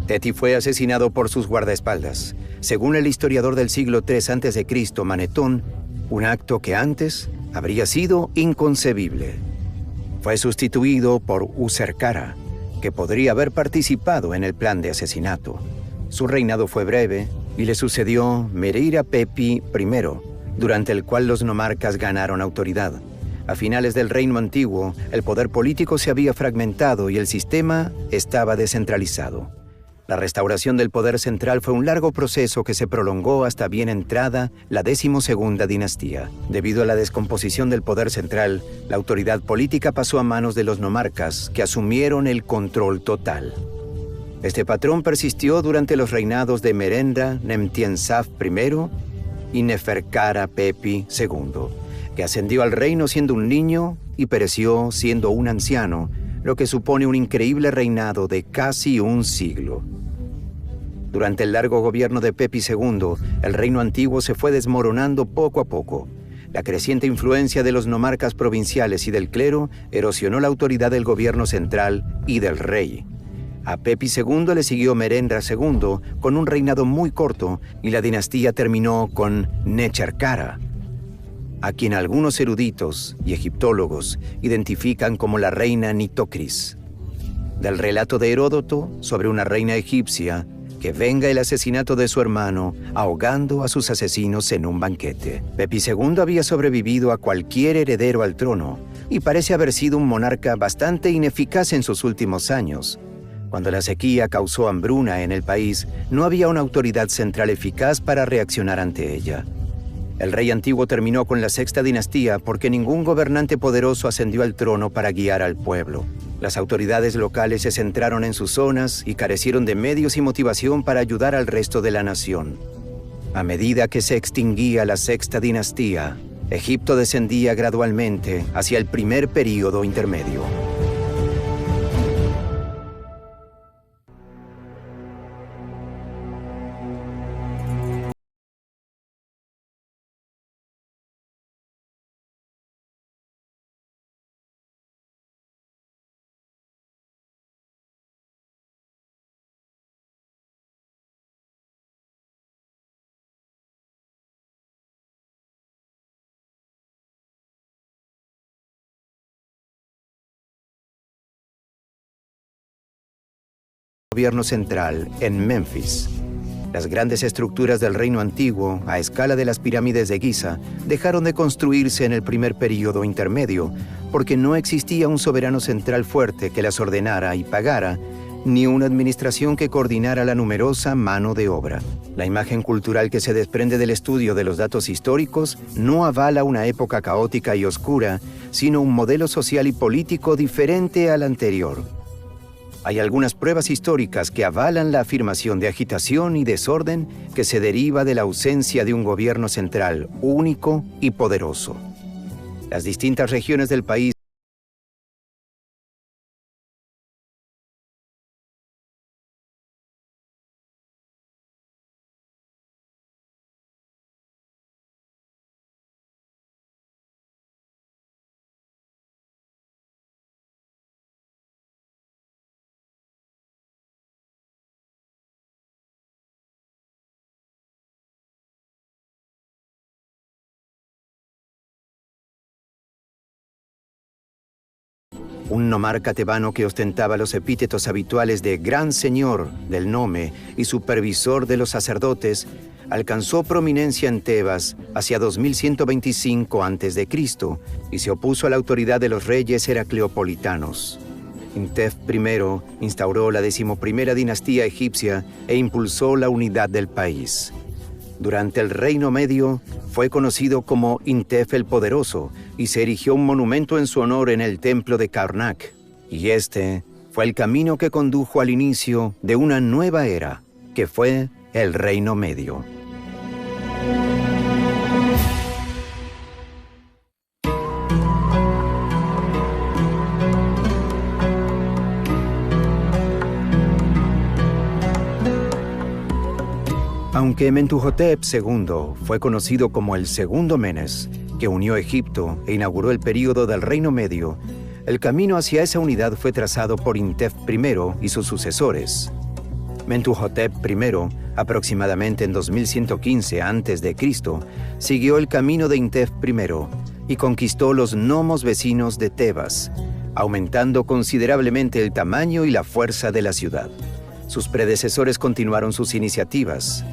Teti fue asesinado por sus guardaespaldas. Según el historiador del siglo III a.C., Manetón, un acto que antes habría sido inconcebible. Fue sustituido por Userkara, que podría haber participado en el plan de asesinato. Su reinado fue breve y le sucedió Mereira Pepi I, durante el cual los nomarcas ganaron autoridad. A finales del Reino Antiguo, el poder político se había fragmentado y el sistema estaba descentralizado. La restauración del poder central fue un largo proceso que se prolongó hasta bien entrada la 12ª dinastía. Debido a la descomposición del poder central, la autoridad política pasó a manos de los nomarcas, que asumieron el control total. Este patrón persistió durante los reinados de Merenra Nemtiensaf I y Neferkara Pepi II, que ascendió al reino siendo un niño y pereció siendo un anciano, lo que supone un increíble reinado de casi un siglo. Durante el largo gobierno de Pepi II, el reino antiguo se fue desmoronando poco a poco. La creciente influencia de los nomarcas provinciales y del clero erosionó la autoridad del gobierno central y del rey. A Pepi II le siguió Merenra II con un reinado muy corto y la dinastía terminó con Necherkara, a quien algunos eruditos y egiptólogos identifican como la reina Nitocris. Del relato de Heródoto sobre una reina egipcia que venga el asesinato de su hermano ahogando a sus asesinos en un banquete. Pepi II había sobrevivido a cualquier heredero al trono y parece haber sido un monarca bastante ineficaz en sus últimos años. Cuando la sequía causó hambruna en el país, no había una autoridad central eficaz para reaccionar ante ella. El rey antiguo terminó con la sexta dinastía porque ningún gobernante poderoso ascendió al trono para guiar al pueblo. Las autoridades locales se centraron en sus zonas y carecieron de medios y motivación para ayudar al resto de la nación. A medida que se extinguía la sexta dinastía, Egipto descendía gradualmente hacia el primer período intermedio. Gobierno central en Memphis. Las grandes estructuras del reino antiguo, a escala de las pirámides de Giza, dejaron de construirse en el primer período intermedio porque no existía un soberano central fuerte que las ordenara y pagara, ni una administración que coordinara la numerosa mano de obra. La imagen cultural que se desprende del estudio de los datos históricos no avala una época caótica y oscura, sino un modelo social y político diferente al anterior. Hay algunas pruebas históricas que avalan la afirmación de agitación y desorden que se deriva de la ausencia de un gobierno central único y poderoso. Las distintas regiones del país un nomarca tebano que ostentaba los epítetos habituales de Gran Señor del Nome y supervisor de los sacerdotes, alcanzó prominencia en Tebas hacia 2125 a.C. y se opuso a la autoridad de los reyes heracleopolitanos. Intef I instauró la 11ª dinastía egipcia e impulsó la unidad del país. Durante el Reino Medio, fue conocido como Intef el Poderoso y se erigió un monumento en su honor en el templo de Karnak. Y este fue el camino que condujo al inicio de una nueva era, que fue el Reino Medio. Aunque Mentuhotep II fue conocido como el segundo Menes, que unió Egipto e inauguró el período del Reino Medio, el camino hacia esa unidad fue trazado por Intef I y sus sucesores. Mentuhotep I, aproximadamente en 2115 a.C., siguió el camino de Intef I y conquistó los nomos vecinos de Tebas, aumentando considerablemente el tamaño y la fuerza de la ciudad. Sus predecesores continuaron sus iniciativas.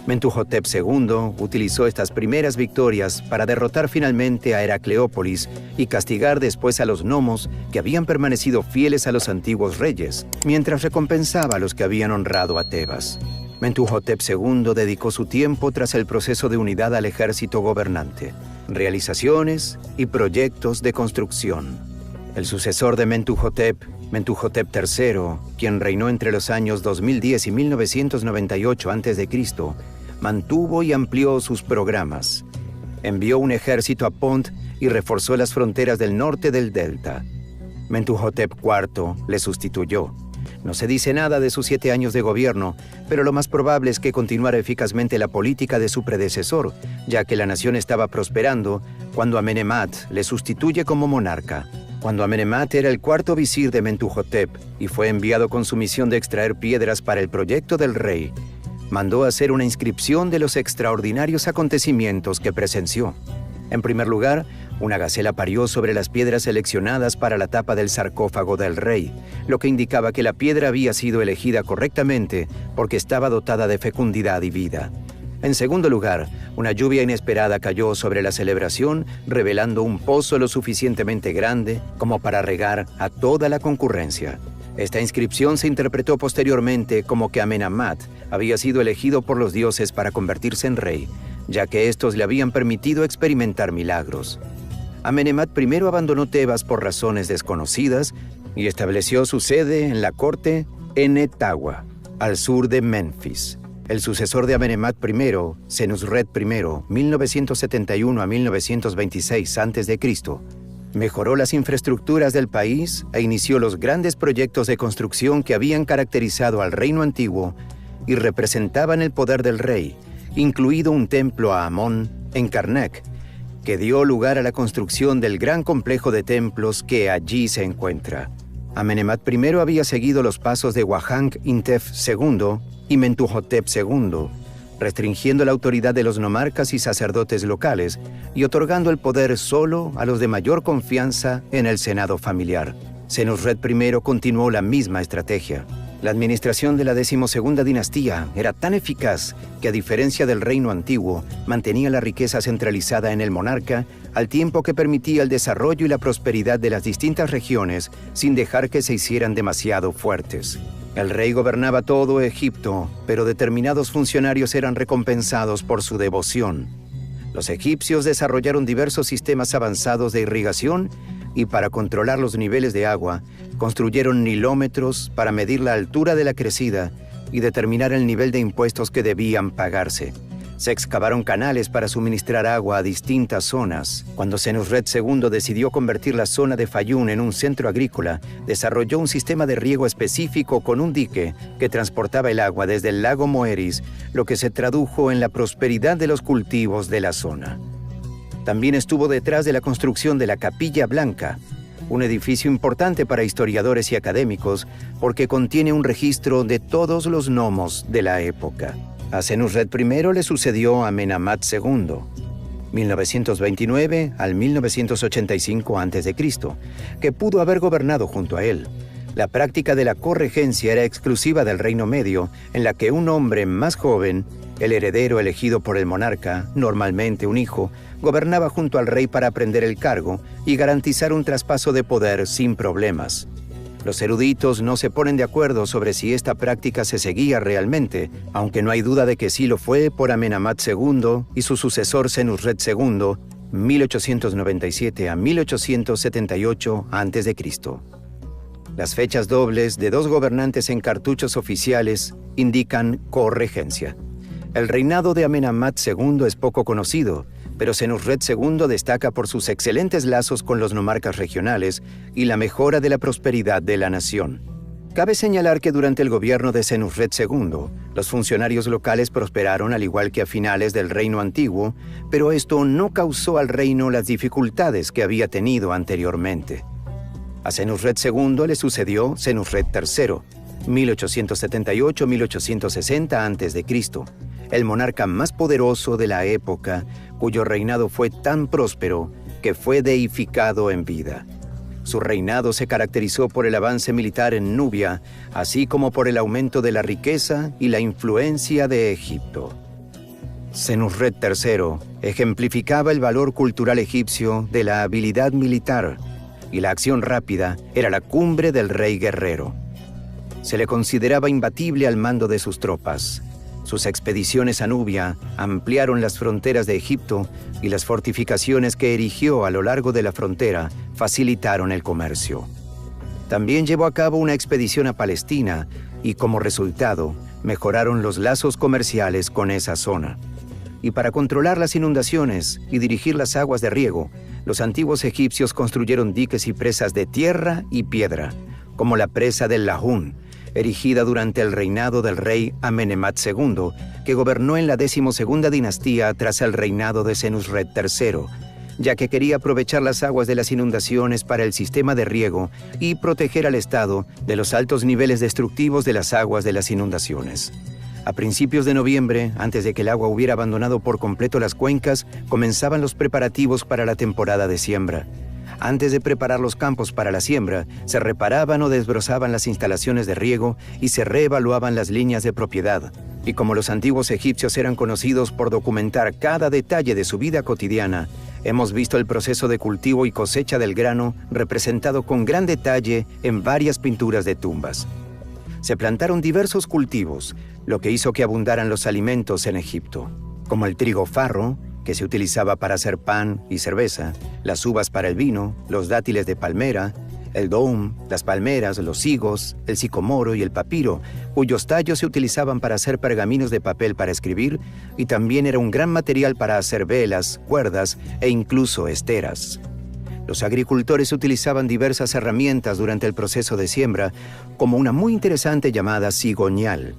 Mentuhotep II utilizó estas primeras victorias para derrotar finalmente a Heracleópolis y castigar después a los nomos que habían permanecido fieles a los antiguos reyes, mientras recompensaba a los que habían honrado a Tebas. Mentuhotep II dedicó su tiempo tras el proceso de unidad al ejército gobernante, realizaciones y proyectos de construcción. El sucesor de Mentuhotep, Mentuhotep III, quien reinó entre los años 2010 y 1998 a.C., mantuvo y amplió sus programas. Envió un ejército a Pont y reforzó las fronteras del norte del delta. Mentuhotep IV le sustituyó. No se dice nada de sus 7 años de gobierno, pero lo más probable es que continuara eficazmente la política de su predecesor, ya que la nación estaba prosperando cuando Amenemhat le sustituye como monarca. Cuando Amenemhat era el cuarto visir de Mentuhotep y fue enviado con su misión de extraer piedras para el proyecto del rey, mandó hacer una inscripción de los extraordinarios acontecimientos que presenció. En primer lugar, una gacela parió sobre las piedras seleccionadas para la tapa del sarcófago del rey, lo que indicaba que la piedra había sido elegida correctamente porque estaba dotada de fecundidad y vida. En segundo lugar, una lluvia inesperada cayó sobre la celebración, revelando un pozo lo suficientemente grande como para regar a toda la concurrencia. Esta inscripción se interpretó posteriormente como que Amenemhat había sido elegido por los dioses para convertirse en rey, ya que estos le habían permitido experimentar milagros. Amenemhat I abandonó Tebas por razones desconocidas y estableció su sede en la corte en Tawa, al sur de Menfis. El sucesor de Amenemhat I, Senusret I, 1971 a 1926 a.C., mejoró las infraestructuras del país e inició los grandes proyectos de construcción que habían caracterizado al reino antiguo y representaban el poder del rey, incluido un templo a Amón en Karnak, que dio lugar a la construcción del gran complejo de templos que allí se encuentra. Amenemhat I había seguido los pasos de Wahang Intef II y Mentuhotep II, restringiendo la autoridad de los nomarcas y sacerdotes locales y otorgando el poder solo a los de mayor confianza en el senado familiar. Senusret I continuó la misma estrategia. La administración de la 12ª dinastía era tan eficaz que, a diferencia del reino antiguo, mantenía la riqueza centralizada en el monarca, al tiempo que permitía el desarrollo y la prosperidad de las distintas regiones sin dejar que se hicieran demasiado fuertes. El rey gobernaba todo Egipto, pero determinados funcionarios eran recompensados por su devoción. Los egipcios desarrollaron diversos sistemas avanzados de irrigación y, para controlar los niveles de agua, construyeron nilómetros para medir la altura de la crecida y determinar el nivel de impuestos que debían pagarse. Se excavaron canales para suministrar agua a distintas zonas. Cuando Senusret II decidió convertir la zona de Fayún en un centro agrícola, desarrolló un sistema de riego específico con un dique que transportaba el agua desde el lago Moeris, lo que se tradujo en la prosperidad de los cultivos de la zona. También estuvo detrás de la construcción de la Capilla Blanca, un edificio importante para historiadores y académicos porque contiene un registro de todos los nomos de la época. A Senusret I le sucedió Amenemhat II, 1929 al 1985 a.C., que pudo haber gobernado junto a él. La práctica de la corregencia era exclusiva del Reino Medio, en la que un hombre más joven, el heredero elegido por el monarca, normalmente un hijo, gobernaba junto al rey para aprender el cargo y garantizar un traspaso de poder sin problemas. Los eruditos no se ponen de acuerdo sobre si esta práctica se seguía realmente, aunque no hay duda de que sí lo fue por Amenemhat II y su sucesor Senusret II, 1897 a 1878 a.C. Las fechas dobles de dos gobernantes en cartuchos oficiales indican corregencia. El reinado de Amenemhat II es poco conocido, pero Senusret II destaca por sus excelentes lazos con los nomarcas regionales y la mejora de la prosperidad de la nación. Cabe señalar que durante el gobierno de Senusret II, los funcionarios locales prosperaron al igual que a finales del Reino Antiguo, pero esto no causó al reino las dificultades que había tenido anteriormente. A Senusret II le sucedió Senusret III, 1878-1860 a.C., el monarca más poderoso de la época, cuyo reinado fue tan próspero que fue deificado en vida. Su reinado se caracterizó por el avance militar en Nubia, así como por el aumento de la riqueza y la influencia de Egipto. Senusret III ejemplificaba el valor cultural egipcio de la habilidad militar, y la acción rápida era la cumbre del rey guerrero. Se le consideraba imbatible al mando de sus tropas. Sus expediciones a Nubia ampliaron las fronteras de Egipto y las fortificaciones que erigió a lo largo de la frontera facilitaron el comercio. También llevó a cabo una expedición a Palestina y, como resultado, mejoraron los lazos comerciales con esa zona. Y para controlar las inundaciones y dirigir las aguas de riego, los antiguos egipcios construyeron diques y presas de tierra y piedra, como la presa del Lahun, erigida durante el reinado del rey Amenemhat II, que gobernó en la 12ª dinastía tras el reinado de Senusret III, ya que quería aprovechar las aguas de las inundaciones para el sistema de riego y proteger al Estado de los altos niveles destructivos de las aguas de las inundaciones. A principios de noviembre, antes de que el agua hubiera abandonado por completo las cuencas, comenzaban los preparativos para la temporada de siembra. Antes de preparar los campos para la siembra, se reparaban o desbrozaban las instalaciones de riego y se reevaluaban las líneas de propiedad. Y como los antiguos egipcios eran conocidos por documentar cada detalle de su vida cotidiana, hemos visto el proceso de cultivo y cosecha del grano representado con gran detalle en varias pinturas de tumbas. Se plantaron diversos cultivos, lo que hizo que abundaran los alimentos en Egipto, como el trigo farro, que se utilizaba para hacer pan y cerveza, las uvas para el vino, los dátiles de palmera, el doum, las palmeras, los higos, el sicomoro y el papiro, cuyos tallos se utilizaban para hacer pergaminos de papel para escribir, y también era un gran material para hacer velas, cuerdas e incluso esteras. Los agricultores utilizaban diversas herramientas durante el proceso de siembra, como una muy interesante llamada cigonyal.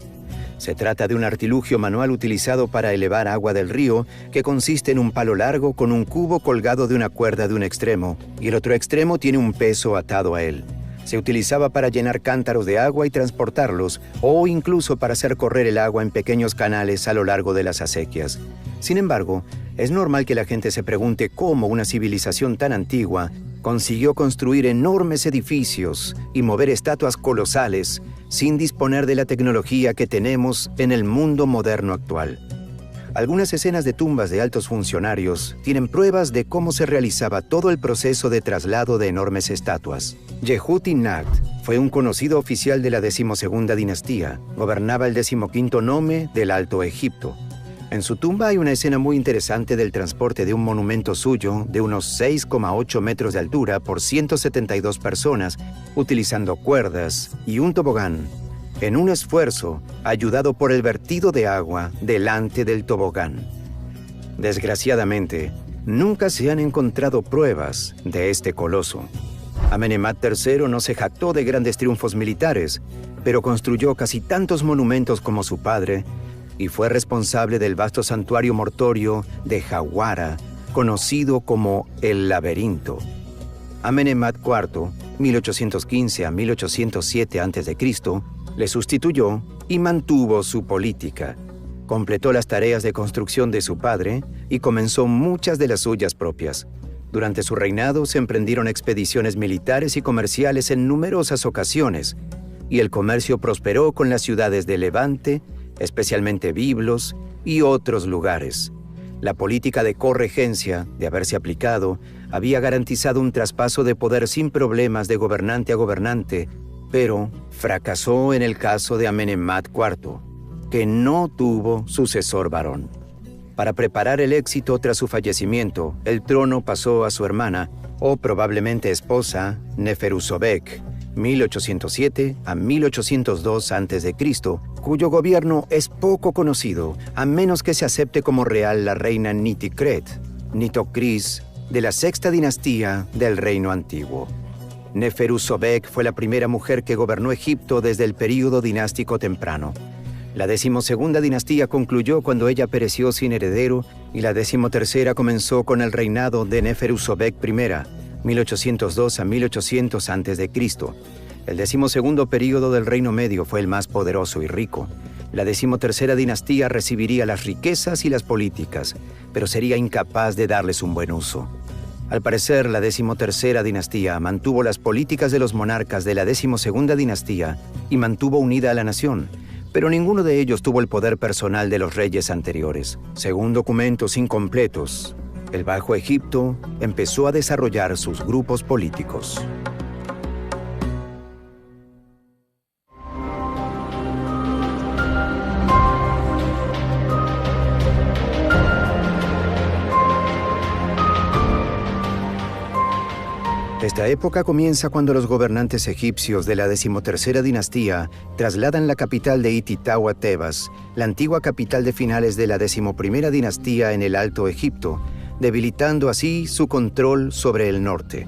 Se trata de un artilugio manual utilizado para elevar agua del río, que consiste en un palo largo con un cubo colgado de una cuerda de un extremo, y el otro extremo tiene un peso atado a él. Se utilizaba para llenar cántaros de agua y transportarlos, o incluso para hacer correr el agua en pequeños canales a lo largo de las acequias. Sin embargo, es normal que la gente se pregunte cómo una civilización tan antigua consiguió construir enormes edificios y mover estatuas colosales sin disponer de la tecnología que tenemos en el mundo moderno actual. Algunas escenas de tumbas de altos funcionarios tienen pruebas de cómo se realizaba todo el proceso de traslado de enormes estatuas. Yehuti-Nagt fue un conocido oficial de la 12ª dinastía. Gobernaba el 15º nome del Alto Egipto. En su tumba hay una escena muy interesante del transporte de un monumento suyo de unos 6,8 metros de altura por 172 personas, utilizando cuerdas y un tobogán, en un esfuerzo ayudado por el vertido de agua delante del tobogán. Desgraciadamente, nunca se han encontrado pruebas de este coloso. Amenemhat III no se jactó de grandes triunfos militares, pero construyó casi tantos monumentos como su padre y fue responsable del vasto santuario mortuorio de Jawara, conocido como el Laberinto. Amenemhat IV, 1815 a 1807 a.C., le sustituyó y mantuvo su política. Completó las tareas de construcción de su padre y comenzó muchas de las suyas propias. Durante su reinado se emprendieron expediciones militares y comerciales en numerosas ocasiones, y el comercio prosperó con las ciudades de Levante, especialmente Biblos y otros lugares. La política de corregencia, de haberse aplicado, había garantizado un traspaso de poder sin problemas de gobernante a gobernante, pero fracasó en el caso de Amenemhat IV, que no tuvo sucesor varón. Para preparar el éxito tras su fallecimiento, el trono pasó a su hermana, o probablemente esposa, Neferusobek, 1807 a 1802 a.C., cuyo gobierno es poco conocido, a menos que se acepte como real la reina Nitikret, Nitocris, de la sexta dinastía del Reino Antiguo. Neferusobek fue la primera mujer que gobernó Egipto desde el período dinástico temprano. La 12ª dinastía concluyó cuando ella pereció sin heredero y la 13ª comenzó con el reinado de Neferusobek I, 1802 a 1800 a.C. El 12º período del Reino Medio fue el más poderoso y rico. La 13ª dinastía recibiría las riquezas y las políticas, pero sería incapaz de darles un buen uso. Al parecer, la 13ª dinastía mantuvo las políticas de los monarcas de la 12ª dinastía y mantuvo unida a la nación, pero ninguno de ellos tuvo el poder personal de los reyes anteriores. Según documentos incompletos, el Bajo Egipto empezó a desarrollar sus grupos políticos. Esta época comienza cuando los gobernantes egipcios de la 13ª dinastía trasladan la capital de Ititau a Tebas, la antigua capital de finales de la 11ª dinastía en el Alto Egipto, debilitando así su control sobre el norte.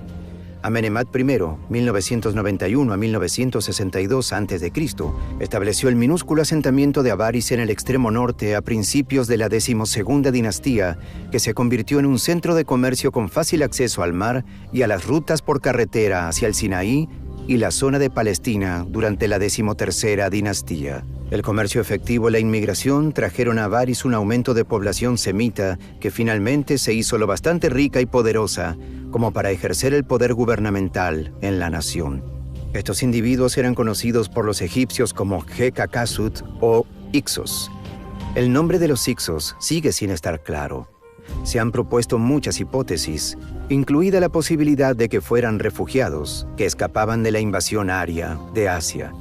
Amenemhat I, 1991 a 1962 a.C., estableció el minúsculo asentamiento de Avaris en el extremo norte a principios de la 12ª dinastía, que se convirtió en un centro de comercio con fácil acceso al mar y a las rutas por carretera hacia el Sinaí y la zona de Palestina durante la 13ª dinastía. El comercio efectivo y la inmigración trajeron a Avaris un aumento de población semita que finalmente se hizo lo bastante rica y poderosa como para ejercer el poder gubernamental en la nación. Estos individuos eran conocidos por los egipcios como Hekakasut o Ixos. El nombre de los Ixos sigue sin estar claro. Se han propuesto muchas hipótesis, incluida la posibilidad de que fueran refugiados que escapaban de la invasión aria de Asia.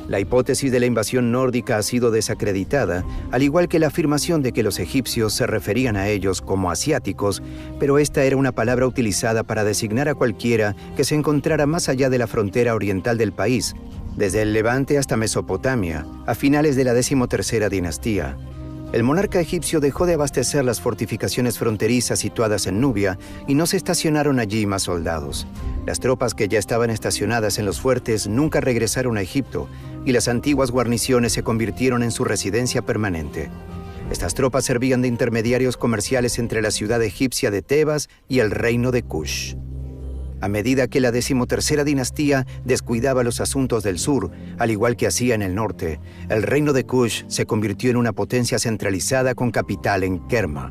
La hipótesis de la invasión nórdica ha sido desacreditada, al igual que la afirmación de que los egipcios se referían a ellos como asiáticos, pero esta era una palabra utilizada para designar a cualquiera que se encontrara más allá de la frontera oriental del país, desde el Levante hasta Mesopotamia, a finales de la 13ª dinastía. El monarca egipcio dejó de abastecer las fortificaciones fronterizas situadas en Nubia y no se estacionaron allí más soldados. Las tropas que ya estaban estacionadas en los fuertes nunca regresaron a Egipto y las antiguas guarniciones se convirtieron en su residencia permanente. Estas tropas servían de intermediarios comerciales entre la ciudad egipcia de Tebas y el reino de Kush. A medida que la 13ª dinastía descuidaba los asuntos del sur, al igual que hacía en el norte, el reino de Kush se convirtió en una potencia centralizada con capital en Kerma.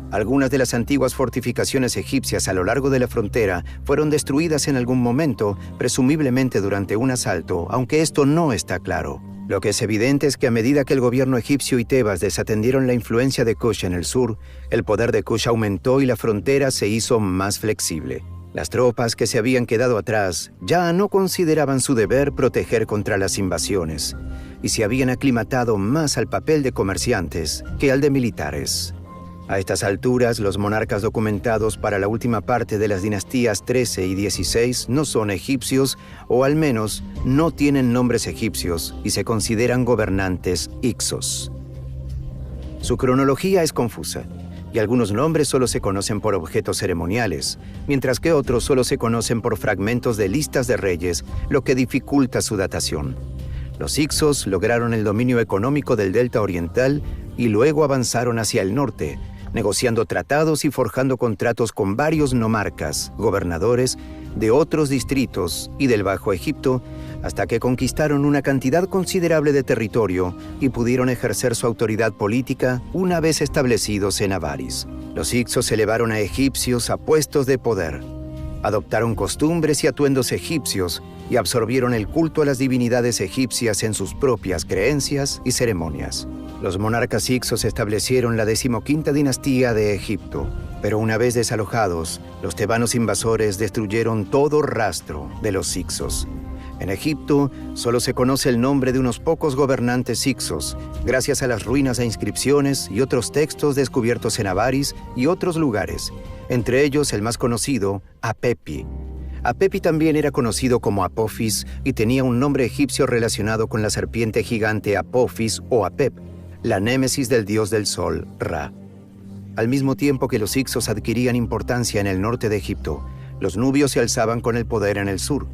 Algunas de las antiguas fortificaciones egipcias a lo largo de la frontera fueron destruidas en algún momento, presumiblemente durante un asalto, aunque esto no está claro. Lo que es evidente es que a medida que el gobierno egipcio y Tebas desatendieron la influencia de Kush en el sur, el poder de Kush aumentó y la frontera se hizo más flexible. Las tropas que se habían quedado atrás ya no consideraban su deber proteger contra las invasiones y se habían aclimatado más al papel de comerciantes que al de militares. A estas alturas, los monarcas documentados para la última parte de las dinastías 13 y 16 no son egipcios, o al menos no tienen nombres egipcios y se consideran gobernantes Ixos. Su cronología es confusa, y algunos nombres solo se conocen por objetos ceremoniales, mientras que otros solo se conocen por fragmentos de listas de reyes, lo que dificulta su datación. Los Ixos lograron el dominio económico del delta oriental y luego avanzaron hacia el norte, negociando tratados y forjando contratos con varios nomarcas, gobernadores de otros distritos y del Bajo Egipto, hasta que conquistaron una cantidad considerable de territorio y pudieron ejercer su autoridad política una vez establecidos en Avaris. Los Ixos elevaron a egipcios a puestos de poder. Adoptaron costumbres y atuendos egipcios y absorbieron el culto a las divinidades egipcias en sus propias creencias y ceremonias. Los monarcas Ixos establecieron la 15ª dinastía de Egipto, pero una vez desalojados, los tebanos invasores destruyeron todo rastro de los Ixos. En Egipto solo se conoce el nombre de unos pocos gobernantes Ixos, gracias a las ruinas e inscripciones y otros textos descubiertos en Avaris y otros lugares, entre ellos el más conocido, Apepi. Apepi también era conocido como Apophis y tenía un nombre egipcio relacionado con la serpiente gigante Apophis o Apep, la némesis del dios del sol, Ra. Al mismo tiempo que los Ixos adquirían importancia en el norte de Egipto, Los nubios se alzaban con el poder en el sur.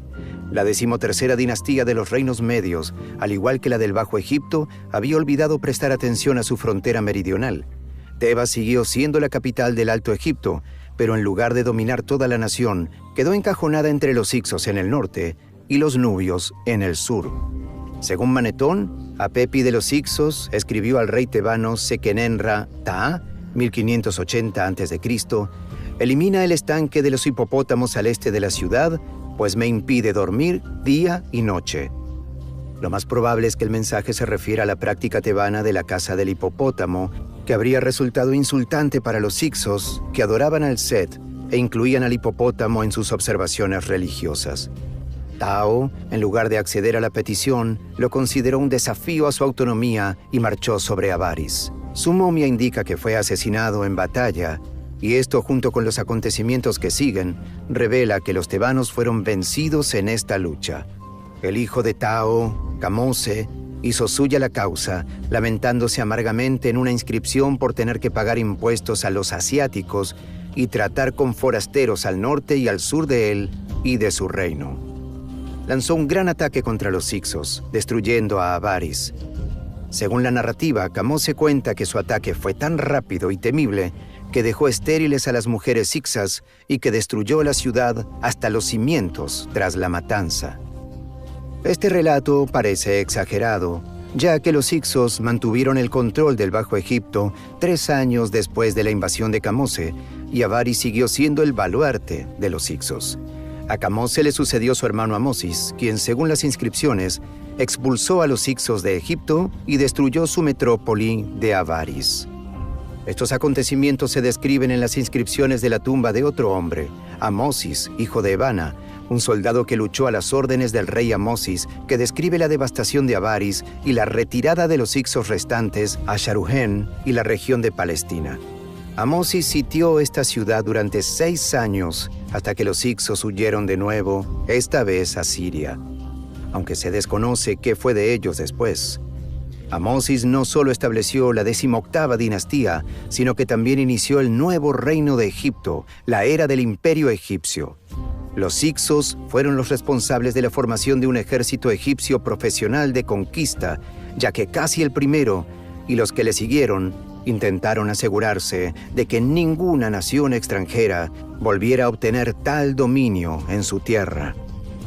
La 13ª dinastía de los reinos medios, al igual que la del Bajo Egipto, había olvidado prestar atención a su frontera meridional. Tebas siguió siendo la capital del Alto Egipto, pero en lugar de dominar toda la nación, quedó encajonada entre los hicsos en el norte y los nubios en el sur. Según Manetón, Apepi de los Hicsos escribió al rey tebano Sequenenra Taá, 1580 a.C., «Elimina el estanque de los hipopótamos al este de la ciudad, pues me impide dormir día y noche». Lo más probable es que el mensaje se refiera a la práctica tebana de la caza del hipopótamo, que habría resultado insultante para los hicsos, que adoraban al Set e incluían al hipopótamo en sus observaciones religiosas. Tao, en lugar de acceder a la petición, lo consideró un desafío a su autonomía y marchó sobre Avaris. Su momia indica que fue asesinado en batalla, y esto, junto con los acontecimientos que siguen, revela que los tebanos fueron vencidos en esta lucha. El hijo de Tao, Kamose, hizo suya la causa, lamentándose amargamente en una inscripción por tener que pagar impuestos a los asiáticos y tratar con forasteros al norte y al sur de él y de su reino. Lanzó un gran ataque contra los hicsos, destruyendo a Avaris. Según la narrativa, Kamose cuenta que su ataque fue tan rápido y temible que dejó estériles a las mujeres hicas y que destruyó la ciudad hasta los cimientos tras la matanza. Este relato parece exagerado, ya que los hicsos mantuvieron el control del Bajo Egipto 3 años después de la invasión de Kamose, y Avaris siguió siendo el baluarte de los hicsos. A Kamose le sucedió su hermano Amosis, quien, según las inscripciones, expulsó a los hicsos de Egipto y destruyó su metrópoli de Avaris. Estos acontecimientos se describen en las inscripciones de la tumba de otro hombre, Amosis, hijo de Ebana, un soldado que luchó a las órdenes del rey Amosis, que describe la devastación de Avaris y la retirada de los hicsos restantes a Sharuhen y la región de Palestina. Amosis sitió esta ciudad durante 6 años hasta que los hicsos huyeron de nuevo, esta vez a Siria, aunque se desconoce qué fue de ellos después. Amosis no solo estableció la 18ª dinastía, sino que también inició el nuevo reino de Egipto, la era del Imperio egipcio. Los hicsos fueron los responsables de la formación de un ejército egipcio profesional de conquista, ya que casi el primero y los que le siguieron intentaron asegurarse de que ninguna nación extranjera volviera a obtener tal dominio en su tierra.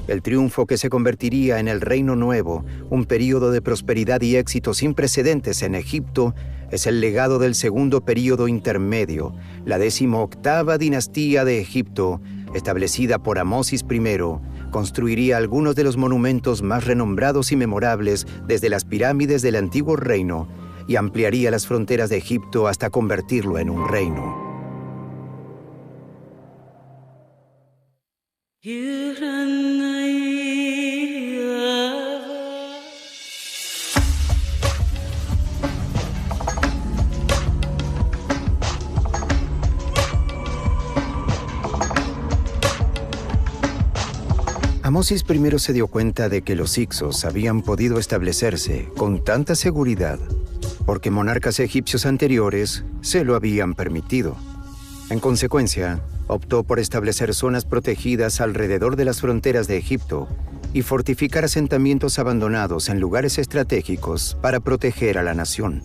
El triunfo que se convertiría en el Reino Nuevo, un período de prosperidad y éxito sin precedentes en Egipto, es el legado del segundo período intermedio, la 18ª dinastía de Egipto, establecida por Amosis I, construiría algunos de los monumentos más renombrados y memorables desde las pirámides del antiguo reino y ampliaría las fronteras de Egipto hasta convertirlo en un reino. Amosis I se dio cuenta de que los hicsos habían podido establecerse con tanta seguridad porque monarcas egipcios anteriores se lo habían permitido. En consecuencia, optó por establecer zonas protegidas alrededor de las fronteras de Egipto y fortificar asentamientos abandonados en lugares estratégicos para proteger a la nación.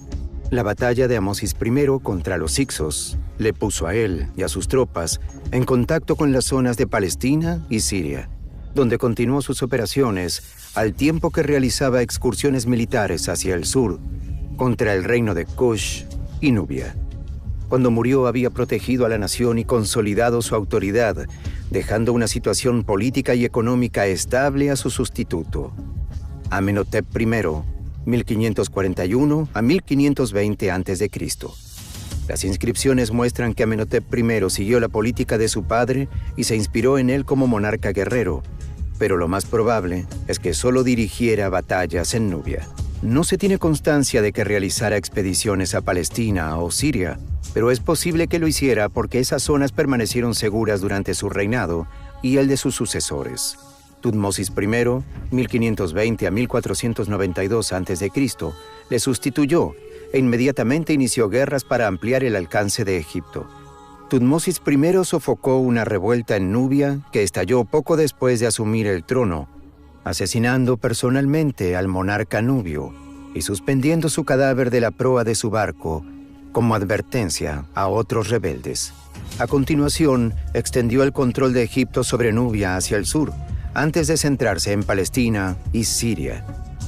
La batalla de Amosis I contra los hicsos le puso a él y a sus tropas en contacto con las zonas de Palestina y Siria, donde continuó sus operaciones al tiempo que realizaba excursiones militares hacia el sur contra el reino de Kush y Nubia. Cuando murió había protegido a la nación y consolidado su autoridad, dejando una situación política y económica estable a su sustituto, Amenhotep I, 1541 a 1520 a.C. Las inscripciones muestran que Amenhotep I siguió la política de su padre y se inspiró en él como monarca guerrero, pero lo más probable es que solo dirigiera batallas en Nubia. No se tiene constancia de que realizara expediciones a Palestina o Siria, pero es posible que lo hiciera porque esas zonas permanecieron seguras durante su reinado y el de sus sucesores. Tutmosis I, 1520 a 1492 a.C., le sustituyó e inmediatamente inició guerras para ampliar el alcance de Egipto. Tutmosis I sofocó una revuelta en Nubia que estalló poco después de asumir el trono, asesinando personalmente al monarca nubio y suspendiendo su cadáver de la proa de su barco como advertencia a otros rebeldes. A continuación, extendió el control de Egipto sobre Nubia hacia el sur, antes de centrarse en Palestina y Siria.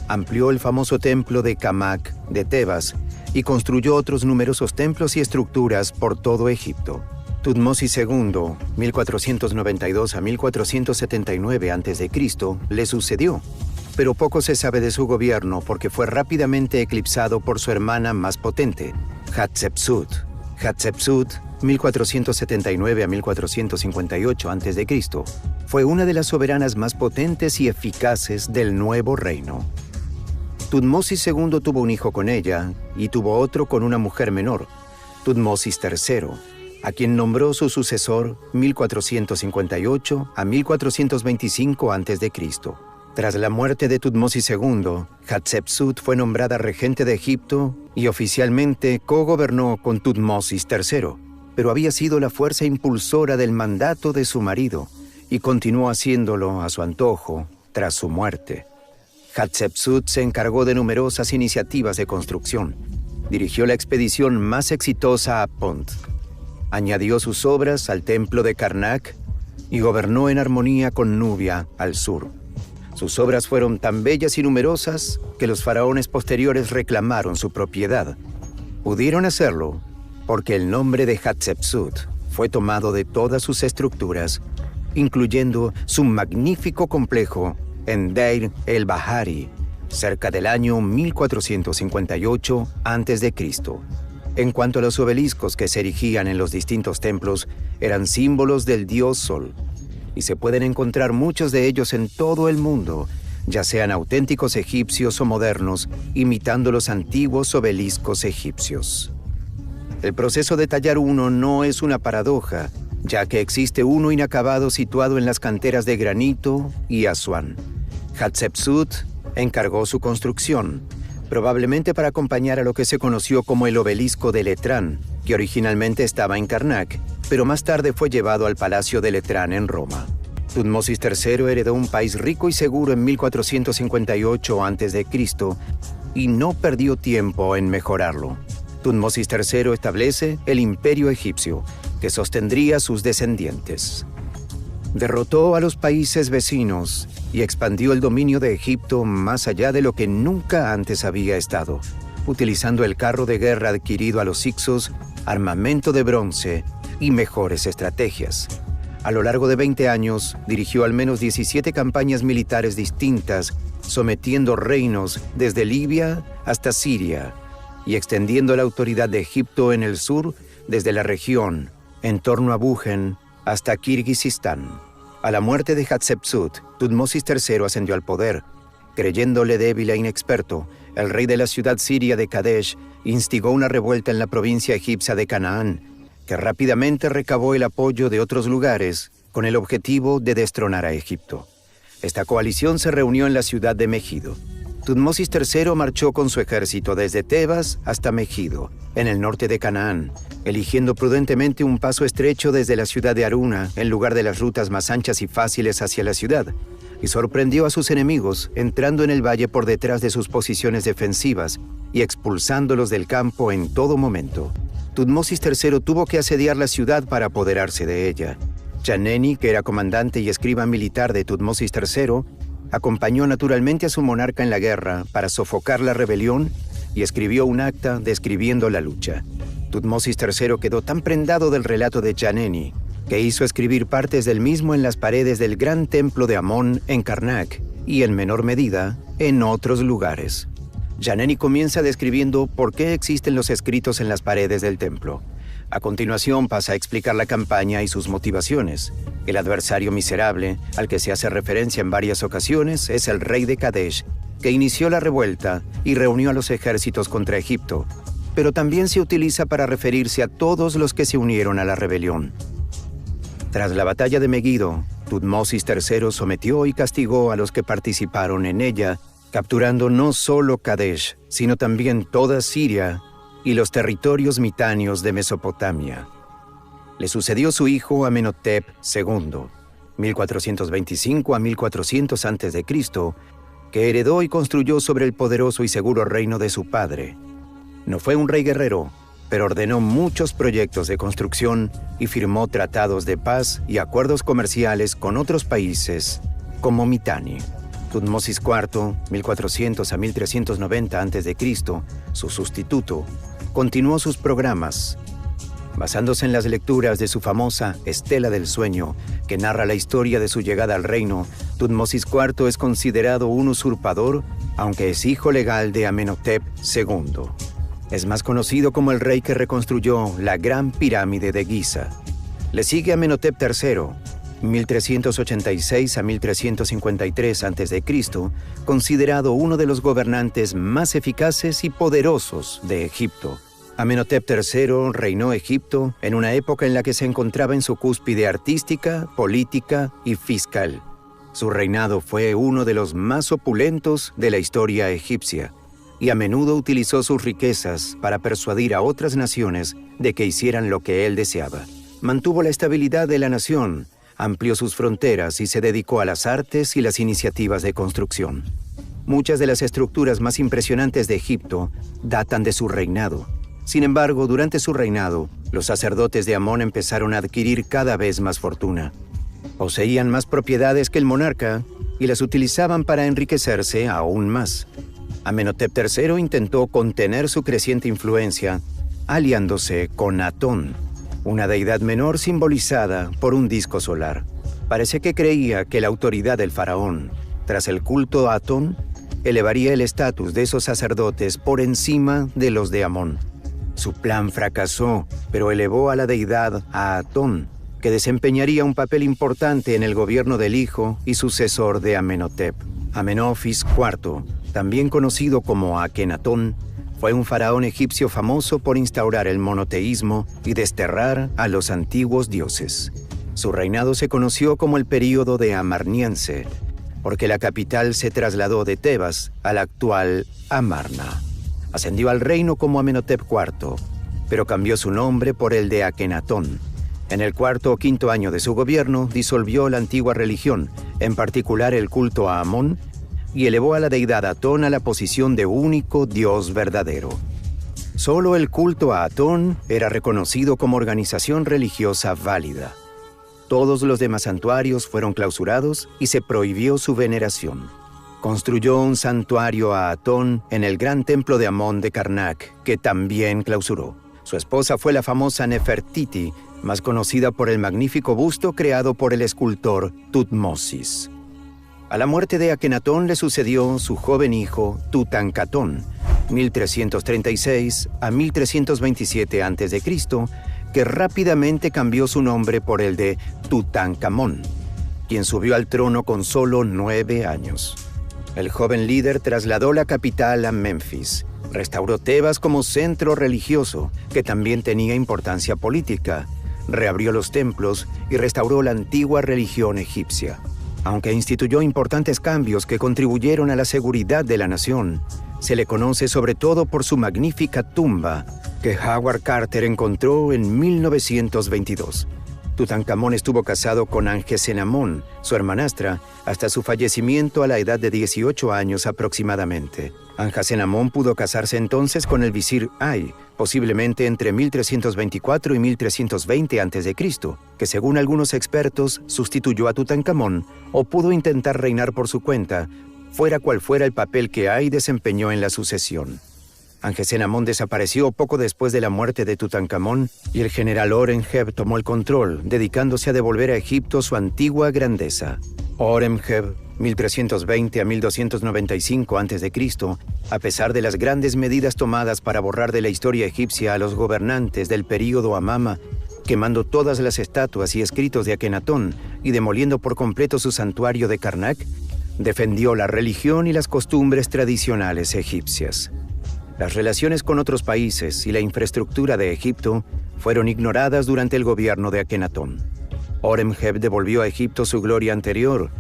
Amplió el famoso templo de Kamak de Tebas y construyó otros numerosos templos y estructuras por todo Egipto. Tutmosis II, 1492 a 1479 a.C., le sucedió, pero poco se sabe de su gobierno porque fue rápidamente eclipsado por su hermana más potente, Hatshepsut. Hatshepsut, 1479 a 1458 a.C., fue una de las soberanas más potentes y eficaces del nuevo reino. Tutmosis II tuvo un hijo con ella y tuvo otro con una mujer menor, Tutmosis III, a quien nombró su sucesor 1458 a 1425 a.C. Tras la muerte de Tutmosis II, Hatshepsut fue nombrada regente de Egipto y oficialmente cogobernó con Tutmosis III, pero había sido la fuerza impulsora del mandato de su marido y continuó haciéndolo a su antojo tras su muerte. Hatshepsut se encargó de numerosas iniciativas de construcción. Dirigió la expedición más exitosa a Pont. Añadió sus obras al templo de Karnak y gobernó en armonía con Nubia al sur. Sus obras fueron tan bellas y numerosas que los faraones posteriores reclamaron su propiedad. Pudieron hacerlo porque el nombre de Hatshepsut fue tomado de todas sus estructuras, incluyendo su magnífico complejo en Deir el-Bahari, cerca del año 1458 a.C. En cuanto a los obeliscos que se erigían en los distintos templos, eran símbolos del dios Sol, y se pueden encontrar muchos de ellos en todo el mundo, ya sean auténticos egipcios o modernos, imitando los antiguos obeliscos egipcios. El proceso de tallar uno no es una paradoja, ya que existe uno inacabado situado en las canteras de granito y Asuán. Hatshepsut encargó su construcción, probablemente para acompañar a lo que se conoció como el obelisco de Letrán, que originalmente estaba en Karnak, pero más tarde fue llevado al palacio de Letrán en Roma. Tutmosis III heredó un país rico y seguro en 1458 a.C. y no perdió tiempo en mejorarlo. Tutmosis III establece el imperio egipcio, que sostendría a sus descendientes. Derrotó a los países vecinos y expandió el dominio de Egipto más allá de lo que nunca antes había estado, utilizando el carro de guerra adquirido a los hicsos, armamento de bronce y mejores estrategias. A lo largo de 20 años, dirigió al menos 17 campañas militares distintas, sometiendo reinos desde Libia hasta Siria y extendiendo la autoridad de Egipto en el sur desde la región en torno a Bujen hasta Kirguistán. A la muerte de Hatshepsut, Tutmosis III ascendió al poder. Creyéndole débil e inexperto, el rey de la ciudad siria de Kadesh instigó una revuelta en la provincia egipcia de Canaán, que rápidamente recabó el apoyo de otros lugares con el objetivo de destronar a Egipto. Esta coalición se reunió en la ciudad de Megido. Tutmosis III marchó con su ejército desde Tebas hasta Megido, en el norte de Canaán, eligiendo prudentemente un paso estrecho desde la ciudad de Aruna en lugar de las rutas más anchas y fáciles hacia la ciudad, y sorprendió a sus enemigos entrando en el valle por detrás de sus posiciones defensivas y expulsándolos del campo en todo momento. Tutmosis III tuvo que asediar la ciudad para apoderarse de ella. Chaneni, que era comandante y escriba militar de Tutmosis III, acompañó naturalmente a su monarca en la guerra para sofocar la rebelión y escribió un acta describiendo la lucha. Tutmosis III quedó tan prendado del relato de Chaneni que hizo escribir partes del mismo en las paredes del gran templo de Amón en Karnak y, en menor medida, en otros lugares. Chaneni comienza describiendo por qué existen los escritos en las paredes del templo. A continuación pasa a explicar la campaña y sus motivaciones. El adversario miserable, al que se hace referencia en varias ocasiones, es el rey de Kadesh, que inició la revuelta y reunió a los ejércitos contra Egipto, pero también se utiliza para referirse a todos los que se unieron a la rebelión. Tras la batalla de Megido, Tutmosis III sometió y castigó a los que participaron en ella, capturando no solo Kadesh, sino también toda Siria y los territorios mitáneos de Mesopotamia. Le sucedió su hijo Amenhotep II, 1425 a 1400 a.C., que heredó y construyó sobre el poderoso y seguro reino de su padre. No fue un rey guerrero, pero ordenó muchos proyectos de construcción y firmó tratados de paz y acuerdos comerciales con otros países, como Mitanni. Tutmosis IV, 1400 a 1390 a.C., su sustituto, continuó sus programas, basándose en las lecturas de su famosa Estela del Sueño, que narra la historia de su llegada al reino. Tutmosis IV es considerado un usurpador, aunque es hijo legal de Amenhotep II. Es más conocido como el rey que reconstruyó la Gran Pirámide de Giza. Le sigue Amenhotep III, 1386 a 1353 a.C., considerado uno de los gobernantes más eficaces y poderosos de Egipto. Amenhotep III reinó Egipto en una época en la que se encontraba en su cúspide artística, política y fiscal. Su reinado fue uno de los más opulentos de la historia egipcia, y a menudo utilizó sus riquezas para persuadir a otras naciones de que hicieran lo que él deseaba. Mantuvo la estabilidad de la nación, amplió sus fronteras y se dedicó a las artes y las iniciativas de construcción. Muchas de las estructuras más impresionantes de Egipto datan de su reinado. Sin embargo, durante su reinado, los sacerdotes de Amón empezaron a adquirir cada vez más fortuna. Poseían más propiedades que el monarca y las utilizaban para enriquecerse aún más. Amenhotep III intentó contener su creciente influencia aliándose con Atón, una deidad menor simbolizada por un disco solar. Parece que creía que la autoridad del faraón, tras el culto a Atón, elevaría el estatus de esos sacerdotes por encima de los de Amón. Su plan fracasó, pero elevó a la deidad a Atón, que desempeñaría un papel importante en el gobierno del hijo y sucesor de Amenhotep. Amenofis IV, también conocido como Akenatón, fue un faraón egipcio famoso por instaurar el monoteísmo y desterrar a los antiguos dioses. Su reinado se conoció como el período de Amarniense, porque la capital se trasladó de Tebas a la actual Amarna. Ascendió al reino como Amenhotep IV, pero cambió su nombre por el de Akenatón. En el cuarto o quinto año de su gobierno, disolvió la antigua religión, en particular el culto a Amón, y elevó a la deidad Atón a la posición de único Dios verdadero. Solo el culto a Atón era reconocido como organización religiosa válida. Todos los demás santuarios fueron clausurados y se prohibió su veneración. Construyó un santuario a Atón en el gran templo de Amón de Karnak, que también clausuró. Su esposa fue la famosa Nefertiti, más conocida por el magnífico busto creado por el escultor Tutmosis. A la muerte de Akenatón le sucedió su joven hijo Tutankatón, 1336 a 1327 a.C., que rápidamente cambió su nombre por el de Tutankamón, quien subió al trono con solo 9 años. El joven líder trasladó la capital a Memphis, restauró Tebas como centro religioso, que también tenía importancia política, reabrió los templos y restauró la antigua religión egipcia. Aunque instituyó importantes cambios que contribuyeron a la seguridad de la nación, se le conoce sobre todo por su magnífica tumba, que Howard Carter encontró en 1922. Tutankamón estuvo casado con Angesenamón, su hermanastra, hasta su fallecimiento a la edad de 18 años aproximadamente. Angesenamón pudo casarse entonces con el visir Ay, posiblemente entre 1324 y 1320 a.C., que según algunos expertos sustituyó a Tutankamón o pudo intentar reinar por su cuenta, fuera cual fuera el papel que Ay desempeñó en la sucesión. Angesenamón desapareció poco después de la muerte de Tutankamón y el general Horemheb tomó el control, dedicándose a devolver a Egipto su antigua grandeza. Horemheb, 1320 a 1295 a.C., a pesar de las grandes medidas tomadas para borrar de la historia egipcia a los gobernantes del período Amama, quemando todas las estatuas y escritos de Akenatón y demoliendo por completo su santuario de Karnak, defendió la religión y las costumbres tradicionales egipcias. Las relaciones con otros países y la infraestructura de Egipto fueron ignoradas durante el gobierno de Akenatón. Horemheb devolvió a Egipto su gloria anterior,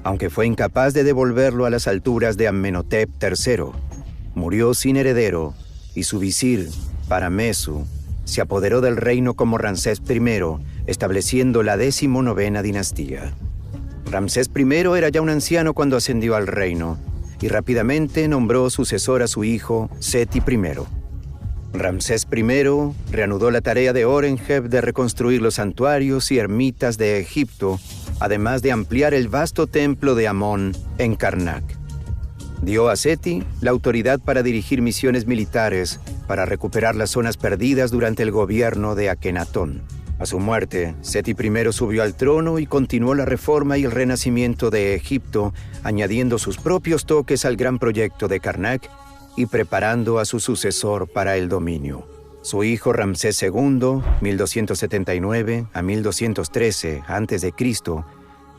aunque fue incapaz de devolverlo a las alturas de Amenhotep III. Murió sin heredero y su visir, Paramesu, se apoderó del reino como Ramsés I estableciendo la 19ª dinastía. Ramsés I era ya un anciano cuando ascendió al reino y rápidamente nombró sucesor a su hijo Seti I. Ramsés I reanudó la tarea de Horemheb de reconstruir los santuarios y ermitas de Egipto, además de ampliar el vasto templo de Amón en Karnak. Dio a Seti la autoridad para dirigir misiones militares para recuperar las zonas perdidas durante el gobierno de Akenatón. A su muerte, Seti I subió al trono y continuó la reforma y el renacimiento de Egipto, añadiendo sus propios toques al gran proyecto de Karnak y preparando a su sucesor para el dominio. Su hijo Ramsés II, 1279 a 1213 a.C.,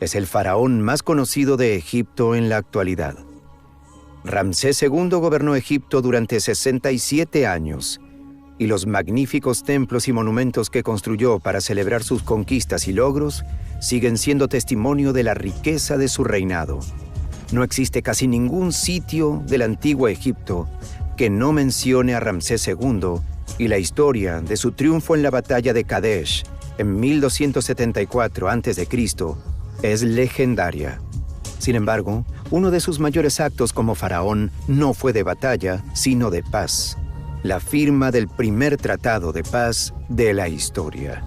es el faraón más conocido de Egipto en la actualidad. Ramsés II gobernó Egipto durante 67 años, y los magníficos templos y monumentos que construyó para celebrar sus conquistas y logros siguen siendo testimonio de la riqueza de su reinado. No existe casi ningún sitio del antiguo Egipto que no mencione a Ramsés II y la historia de su triunfo en la batalla de Kadesh en 1274 a.C. es legendaria. Sin embargo, uno de sus mayores actos como faraón no fue de batalla, sino de paz. La firma del primer tratado de paz de la historia.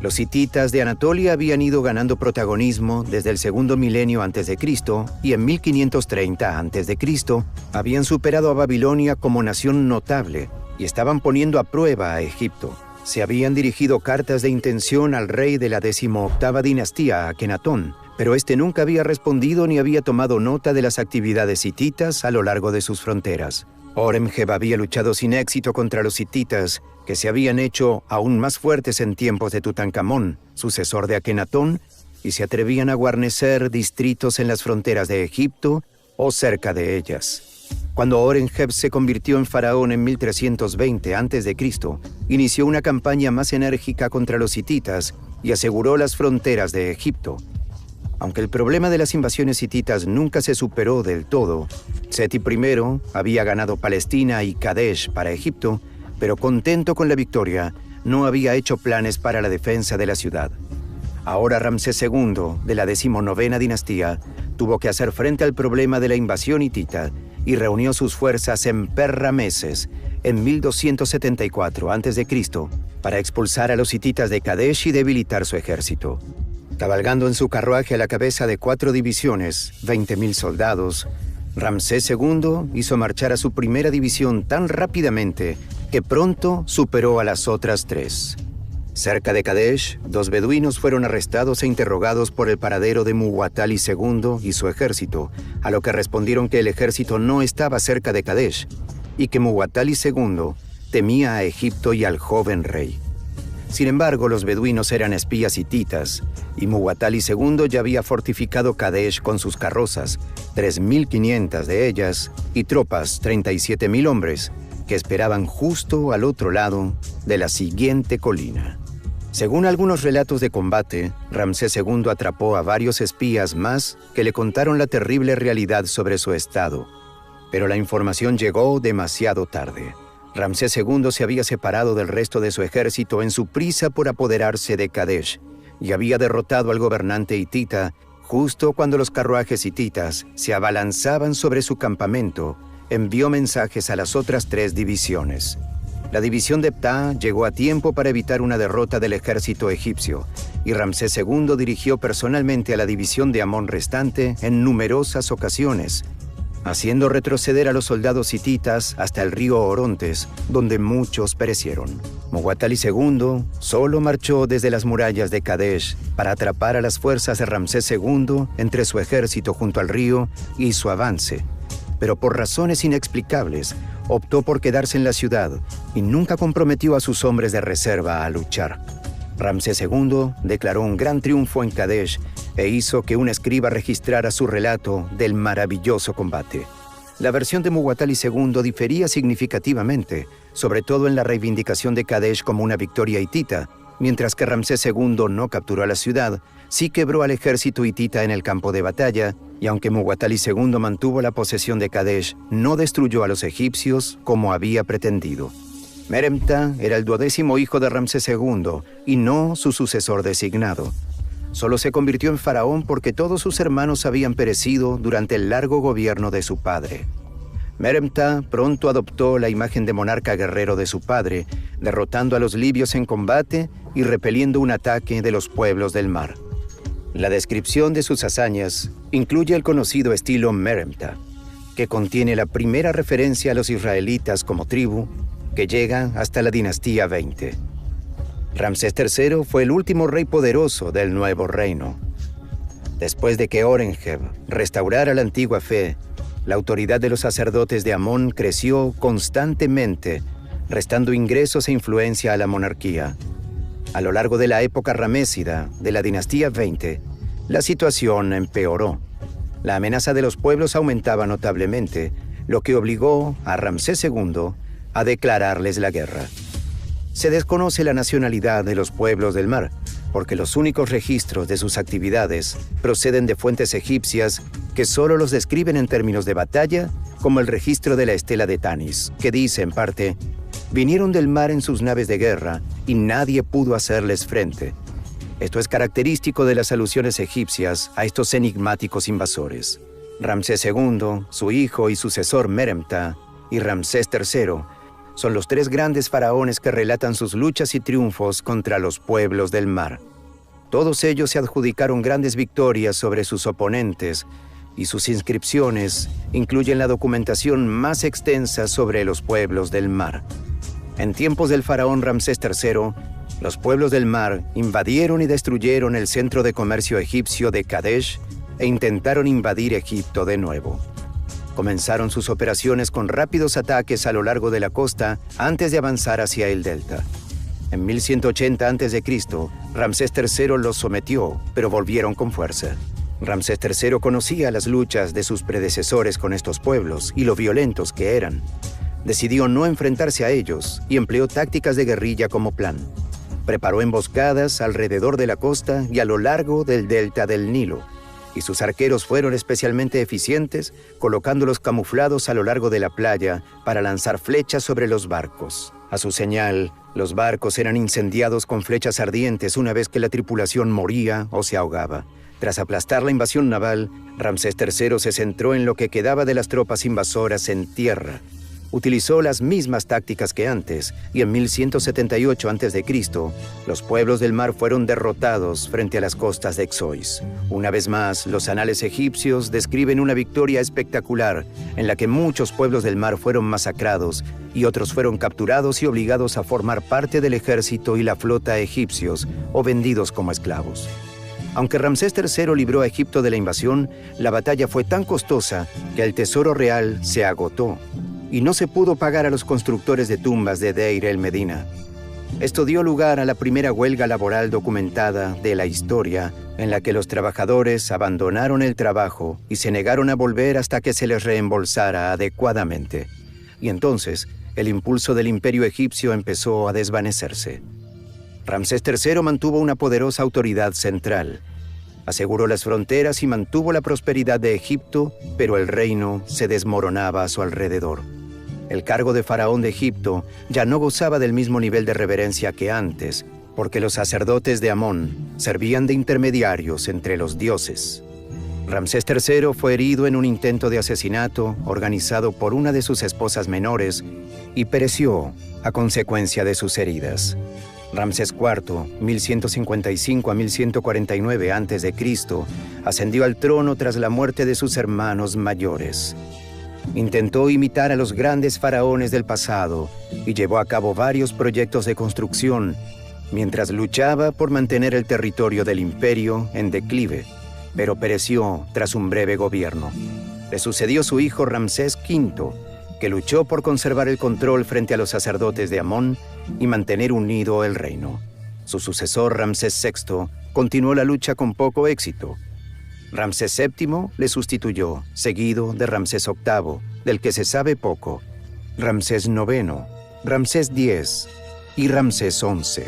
Los hititas de Anatolia habían ido ganando protagonismo desde el segundo milenio antes de Cristo y en 1530 antes de Cristo habían superado a Babilonia como nación notable y estaban poniendo a prueba a Egipto. Se habían dirigido cartas de intención al rey de la 18ª dinastía, Akenatón, pero este nunca había respondido ni había tomado nota de las actividades hititas a lo largo de sus fronteras. Horemheb había luchado sin éxito contra los hititas, que se habían hecho aún más fuertes en tiempos de Tutankamón, sucesor de Akenatón, y se atrevían a guarnecer distritos en las fronteras de Egipto o cerca de ellas. Cuando Horemheb se convirtió en faraón en 1320 a.C., inició una campaña más enérgica contra los hititas y aseguró las fronteras de Egipto. Aunque el problema de las invasiones hititas nunca se superó del todo, Seti I había ganado Palestina y Kadesh para Egipto, pero contento con la victoria, no había hecho planes para la defensa de la ciudad. Ahora Ramsés II, de la 19ª dinastía, tuvo que hacer frente al problema de la invasión hitita y reunió sus fuerzas en Per-Rameses en 1274 a.C. para expulsar a los hititas de Kadesh y debilitar su ejército. Cabalgando en su carruaje a la cabeza de 4 divisiones, 20.000 soldados, Ramsés II hizo marchar a su primera división tan rápidamente que pronto superó a las otras 3. Cerca de Kadesh, 2 beduinos fueron arrestados e interrogados por el paradero de Muwatalli II y su ejército, a lo que respondieron que el ejército no estaba cerca de Kadesh y que Muwatalli II temía a Egipto y al joven rey. Sin embargo, los beduinos eran espías hititas, y Muwatalli II ya había fortificado Kadesh con sus carrozas, 3.500 de ellas, y tropas, 37.000 hombres, que esperaban justo al otro lado de la siguiente colina. Según algunos relatos de combate, Ramsés II atrapó a varios espías más que le contaron la terrible realidad sobre su estado, pero la información llegó demasiado tarde. Ramsés II se había separado del resto de su ejército en su prisa por apoderarse de Kadesh y había derrotado al gobernante hitita justo cuando los carruajes hititas se abalanzaban sobre su campamento. Envió mensajes a las otras 3 divisiones. La división de Ptah llegó a tiempo para evitar una derrota del ejército egipcio y Ramsés II dirigió personalmente a la división de Amón restante en numerosas ocasiones, haciendo retroceder a los soldados hititas hasta el río Orontes, donde muchos perecieron. Muwatalli II solo marchó desde las murallas de Kadesh para atrapar a las fuerzas de Ramsés II entre su ejército junto al río y su avance, pero por razones inexplicables optó por quedarse en la ciudad y nunca comprometió a sus hombres de reserva a luchar. Ramsés II declaró un gran triunfo en Kadesh e hizo que un escriba registrara su relato del maravilloso combate. La versión de Muwatalli II difería significativamente, sobre todo en la reivindicación de Kadesh como una victoria hitita, mientras que Ramsés II no capturó a la ciudad, sí quebró al ejército hitita en el campo de batalla, y aunque Muwatalli II mantuvo la posesión de Kadesh, no destruyó a los egipcios como había pretendido. Meremta era el 12º hijo de Ramsés II y no su sucesor designado. Solo se convirtió en faraón porque todos sus hermanos habían perecido durante el largo gobierno de su padre. Meremta pronto adoptó la imagen de monarca guerrero de su padre, derrotando a los libios en combate y repeliendo un ataque de los pueblos del mar. La descripción de sus hazañas incluye el conocido estilo Meremta, que contiene la primera referencia a los israelitas como tribu, que llega hasta la dinastía 20. Ramsés III fue el último rey poderoso del nuevo reino. Después de que Horemheb restaurara la antigua fe, la autoridad de los sacerdotes de Amón creció constantemente, restando ingresos e influencia a la monarquía. A lo largo de la época ramésida de la dinastía 20, la situación empeoró. La amenaza de los pueblos aumentaba notablemente, lo que obligó a Ramsés II a declararles la guerra. Se desconoce la nacionalidad de los pueblos del mar, porque los únicos registros de sus actividades proceden de fuentes egipcias que solo los describen en términos de batalla, como el registro de la estela de Tanis, que dice en parte: vinieron del mar en sus naves de guerra y nadie pudo hacerles frente. Esto es característico de las alusiones egipcias a estos enigmáticos invasores. Ramsés II, su hijo y sucesor Meremta, y Ramsés III son los tres grandes faraones que relatan sus luchas y triunfos contra los pueblos del mar. Todos ellos se adjudicaron grandes victorias sobre sus oponentes, y sus inscripciones incluyen la documentación más extensa sobre los pueblos del mar. En tiempos del faraón Ramsés III, los pueblos del mar invadieron y destruyeron el centro de comercio egipcio de Kadesh e intentaron invadir Egipto de nuevo. Comenzaron sus operaciones con rápidos ataques a lo largo de la costa antes de avanzar hacia el delta. En 1180 a.C., Ramsés III los sometió, pero volvieron con fuerza. Ramsés III conocía las luchas de sus predecesores con estos pueblos y lo violentos que eran. Decidió no enfrentarse a ellos y empleó tácticas de guerrilla como plan. Preparó emboscadas alrededor de la costa y a lo largo del delta del Nilo, y sus arqueros fueron especialmente eficientes, colocándolos camuflados a lo largo de la playa para lanzar flechas sobre los barcos. A su señal, los barcos eran incendiados con flechas ardientes una vez que la tripulación moría o se ahogaba. Tras aplastar la invasión naval, Ramsés III se centró en lo que quedaba de las tropas invasoras en tierra. Utilizó las mismas tácticas que antes, y en 1178 a.C., los pueblos del mar fueron derrotados frente a las costas de Xois. Una vez más, los anales egipcios describen una victoria espectacular en la que muchos pueblos del mar fueron masacrados y otros fueron capturados y obligados a formar parte del ejército y la flota egipcios o vendidos como esclavos. Aunque Ramsés III libró a Egipto de la invasión, la batalla fue tan costosa que el tesoro real se agotó y no se pudo pagar a los constructores de tumbas de Deir el-Medina. Esto dio lugar a la primera huelga laboral documentada de la historia, en la que los trabajadores abandonaron el trabajo y se negaron a volver hasta que se les reembolsara adecuadamente. Y entonces, el impulso del imperio egipcio empezó a desvanecerse. Ramsés III mantuvo una poderosa autoridad central. Aseguró las fronteras y mantuvo la prosperidad de Egipto, pero el reino se desmoronaba a su alrededor. El cargo de faraón de Egipto ya no gozaba del mismo nivel de reverencia que antes, porque los sacerdotes de Amón servían de intermediarios entre los dioses. Ramsés III fue herido en un intento de asesinato organizado por una de sus esposas menores y pereció a consecuencia de sus heridas. Ramsés IV, 1155 a 1149 a.C., ascendió al trono tras la muerte de sus hermanos mayores. Intentó imitar a los grandes faraones del pasado y llevó a cabo varios proyectos de construcción, mientras luchaba por mantener el territorio del imperio en declive, pero pereció tras un breve gobierno. Le sucedió su hijo Ramsés V, que luchó por conservar el control frente a los sacerdotes de Amón y mantener unido el reino. Su sucesor, Ramsés VI, continuó la lucha con poco éxito. Ramsés VII le sustituyó, seguido de Ramsés VIII, del que se sabe poco, Ramsés IX, Ramsés X y Ramsés XI.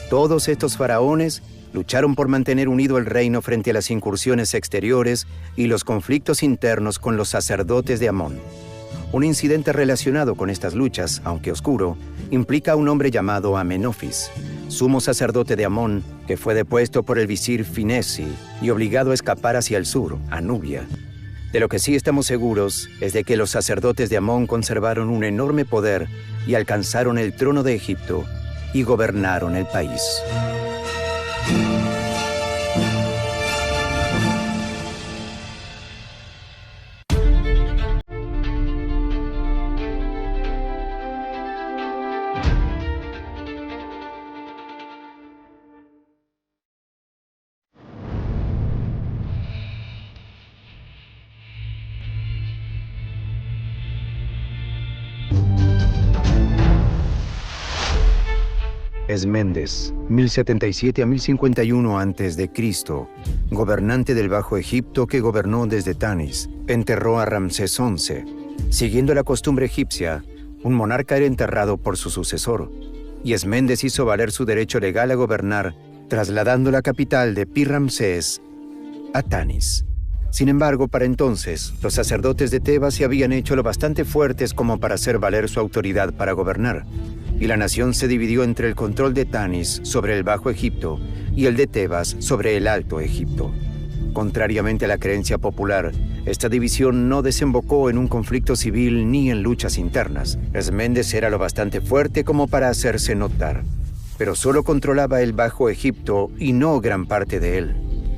Todos estos faraones lucharon por mantener unido el reino frente a las incursiones exteriores y los conflictos internos con los sacerdotes de Amón. Un incidente relacionado con estas luchas, aunque oscuro, implica a un hombre llamado Amenofis, sumo sacerdote de Amón, que fue depuesto por el visir Finesi y obligado a escapar hacia el sur, a Nubia. De lo que sí estamos seguros es de que los sacerdotes de Amón conservaron un enorme poder y alcanzaron el trono de Egipto y gobernaron el país. Esméndes, 1077 a 1051 a.C., gobernante del Bajo Egipto que gobernó desde Tanis, enterró a Ramsés XI. Siguiendo la costumbre egipcia, un monarca era enterrado por su sucesor, y Esméndes hizo valer su derecho legal a gobernar, trasladando la capital de Pi-Ramsés a Tanis. Sin embargo, para entonces, los sacerdotes de Tebas se habían hecho lo bastante fuertes como para hacer valer su autoridad para gobernar, y la nación se dividió entre el control de Tanis sobre el Bajo Egipto y el de Tebas sobre el Alto Egipto. Contrariamente a la creencia popular, esta división no desembocó en un conflicto civil ni en luchas internas. Esméndes era lo bastante fuerte como para hacerse notar, pero solo controlaba el Bajo Egipto y no gran parte de él.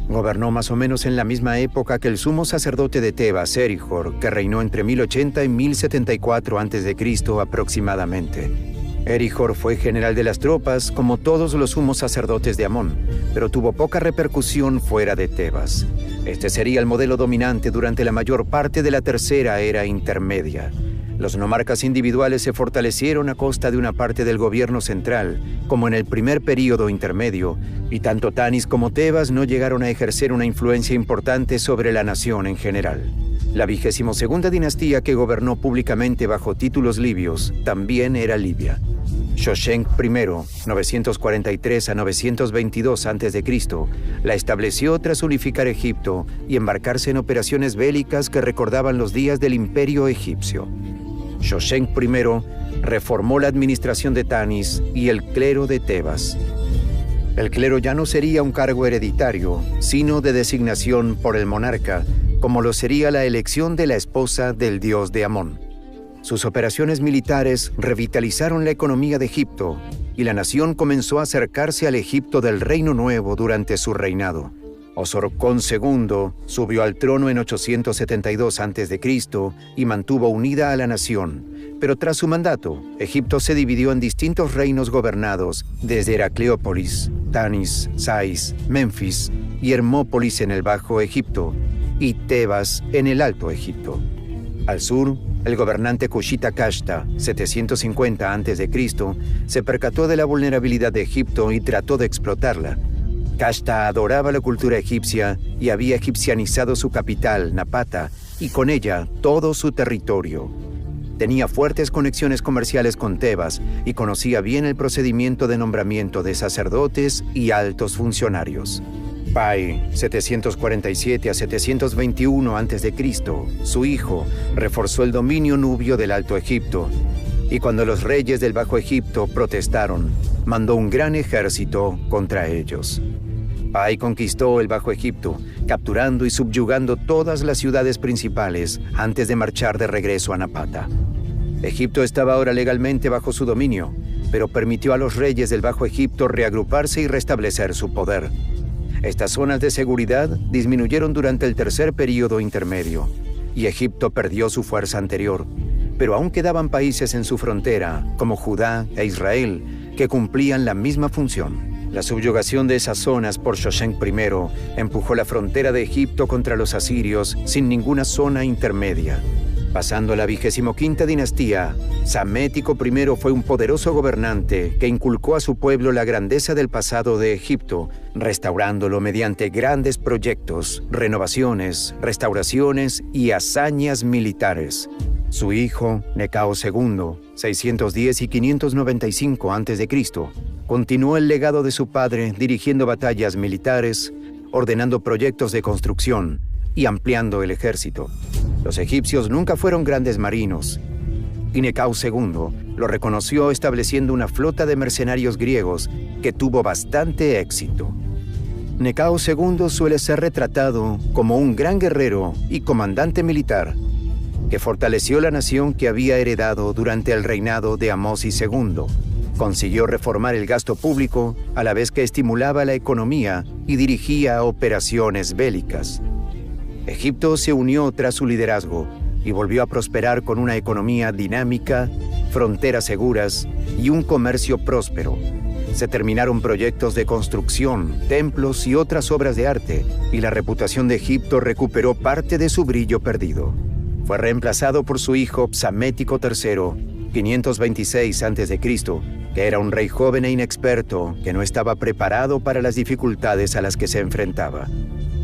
Gobernó más o menos en la misma época que el sumo sacerdote de Tebas, Herihor, que reinó entre 1080 y 1074 a.C. aproximadamente. Herihor fue general de las tropas, como todos los sumos sacerdotes de Amón, pero tuvo poca repercusión fuera de Tebas. Este sería el modelo dominante durante la mayor parte de la tercera era intermedia. Los nomarcas individuales se fortalecieron a costa de una parte del gobierno central, como en el primer período intermedio, y tanto Tanis como Tebas no llegaron a ejercer una influencia importante sobre la nación en general. La 22ª dinastía que gobernó públicamente bajo títulos libios también era Libia. Shoshenq I, 943 a 922 a.C., la estableció tras unificar Egipto y embarcarse en operaciones bélicas que recordaban los días del Imperio egipcio. Shoshenq I reformó la administración de Tanis y el clero de Tebas. El clero ya no sería un cargo hereditario, sino de designación por el monarca, como lo sería la elección de la esposa del dios de Amón. Sus operaciones militares revitalizaron la economía de Egipto y la nación comenzó a acercarse al Egipto del Reino Nuevo durante su reinado. Osorkón II subió al trono en 872 a.C. y mantuvo unida a la nación, pero tras su mandato, Egipto se dividió en distintos reinos gobernados desde Heracleópolis, Tanis, Sais, Menfis y Hermópolis en el Bajo Egipto y Tebas en el Alto Egipto. Al sur, el gobernante Kushita Kashta, 750 a.C., se percató de la vulnerabilidad de Egipto y trató de explotarla. Kashta adoraba la cultura egipcia y había egipcianizado su capital, Napata, y con ella todo su territorio. Tenía fuertes conexiones comerciales con Tebas y conocía bien el procedimiento de nombramiento de sacerdotes y altos funcionarios. Pai, 747 a 721 a.C., su hijo, reforzó el dominio nubio del Alto Egipto, y cuando los reyes del Bajo Egipto protestaron, mandó un gran ejército contra ellos. Pai conquistó el Bajo Egipto, capturando y subyugando todas las ciudades principales antes de marchar de regreso a Napata. Egipto estaba ahora legalmente bajo su dominio, pero permitió a los reyes del Bajo Egipto reagruparse y restablecer su poder. Estas zonas de seguridad disminuyeron durante el tercer período intermedio, y Egipto perdió su fuerza anterior, pero aún quedaban países en su frontera, como Judá e Israel, que cumplían la misma función. La subyugación de esas zonas por Shoshenq I empujó la frontera de Egipto contra los asirios sin ninguna zona intermedia. Pasando la 25ª dinastía, Psamético I fue un poderoso gobernante que inculcó a su pueblo la grandeza del pasado de Egipto, restaurándolo mediante grandes proyectos, renovaciones, restauraciones y hazañas militares. Su hijo, Necao II, 610 y 595 a.C., continuó el legado de su padre dirigiendo batallas militares, ordenando proyectos de construcción y ampliando el ejército. Los egipcios nunca fueron grandes marinos, y Necao II lo reconoció estableciendo una flota de mercenarios griegos que tuvo bastante éxito. Necao II suele ser retratado como un gran guerrero y comandante militar que fortaleció la nación que había heredado durante el reinado de Amosis II. Consiguió reformar el gasto público a la vez que estimulaba la economía y dirigía operaciones bélicas. Egipto se unió tras su liderazgo y volvió a prosperar con una economía dinámica, fronteras seguras y un comercio próspero. Se terminaron proyectos de construcción, templos y otras obras de arte, y la reputación de Egipto recuperó parte de su brillo perdido. Fue reemplazado por su hijo Psamético III, 526 a.C., que era un rey joven e inexperto que no estaba preparado para las dificultades a las que se enfrentaba.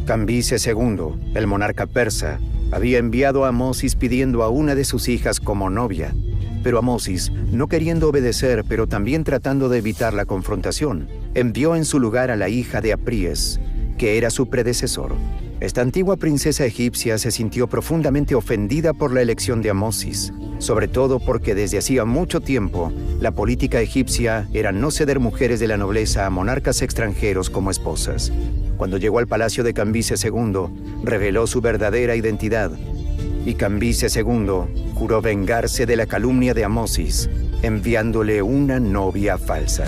Cambises II, el monarca persa, había enviado a Amosis pidiendo a una de sus hijas como novia, pero Amosis, no queriendo obedecer pero también tratando de evitar la confrontación, envió en su lugar a la hija de Apríes, que era su predecesor. Esta antigua princesa egipcia se sintió profundamente ofendida por la elección de Amosis, sobre todo porque desde hacía mucho tiempo la política egipcia era no ceder mujeres de la nobleza a monarcas extranjeros como esposas. Cuando llegó al palacio de Cambises II, reveló su verdadera identidad, y Cambises II juró vengarse de la calumnia de Amosis, enviándole una novia falsa.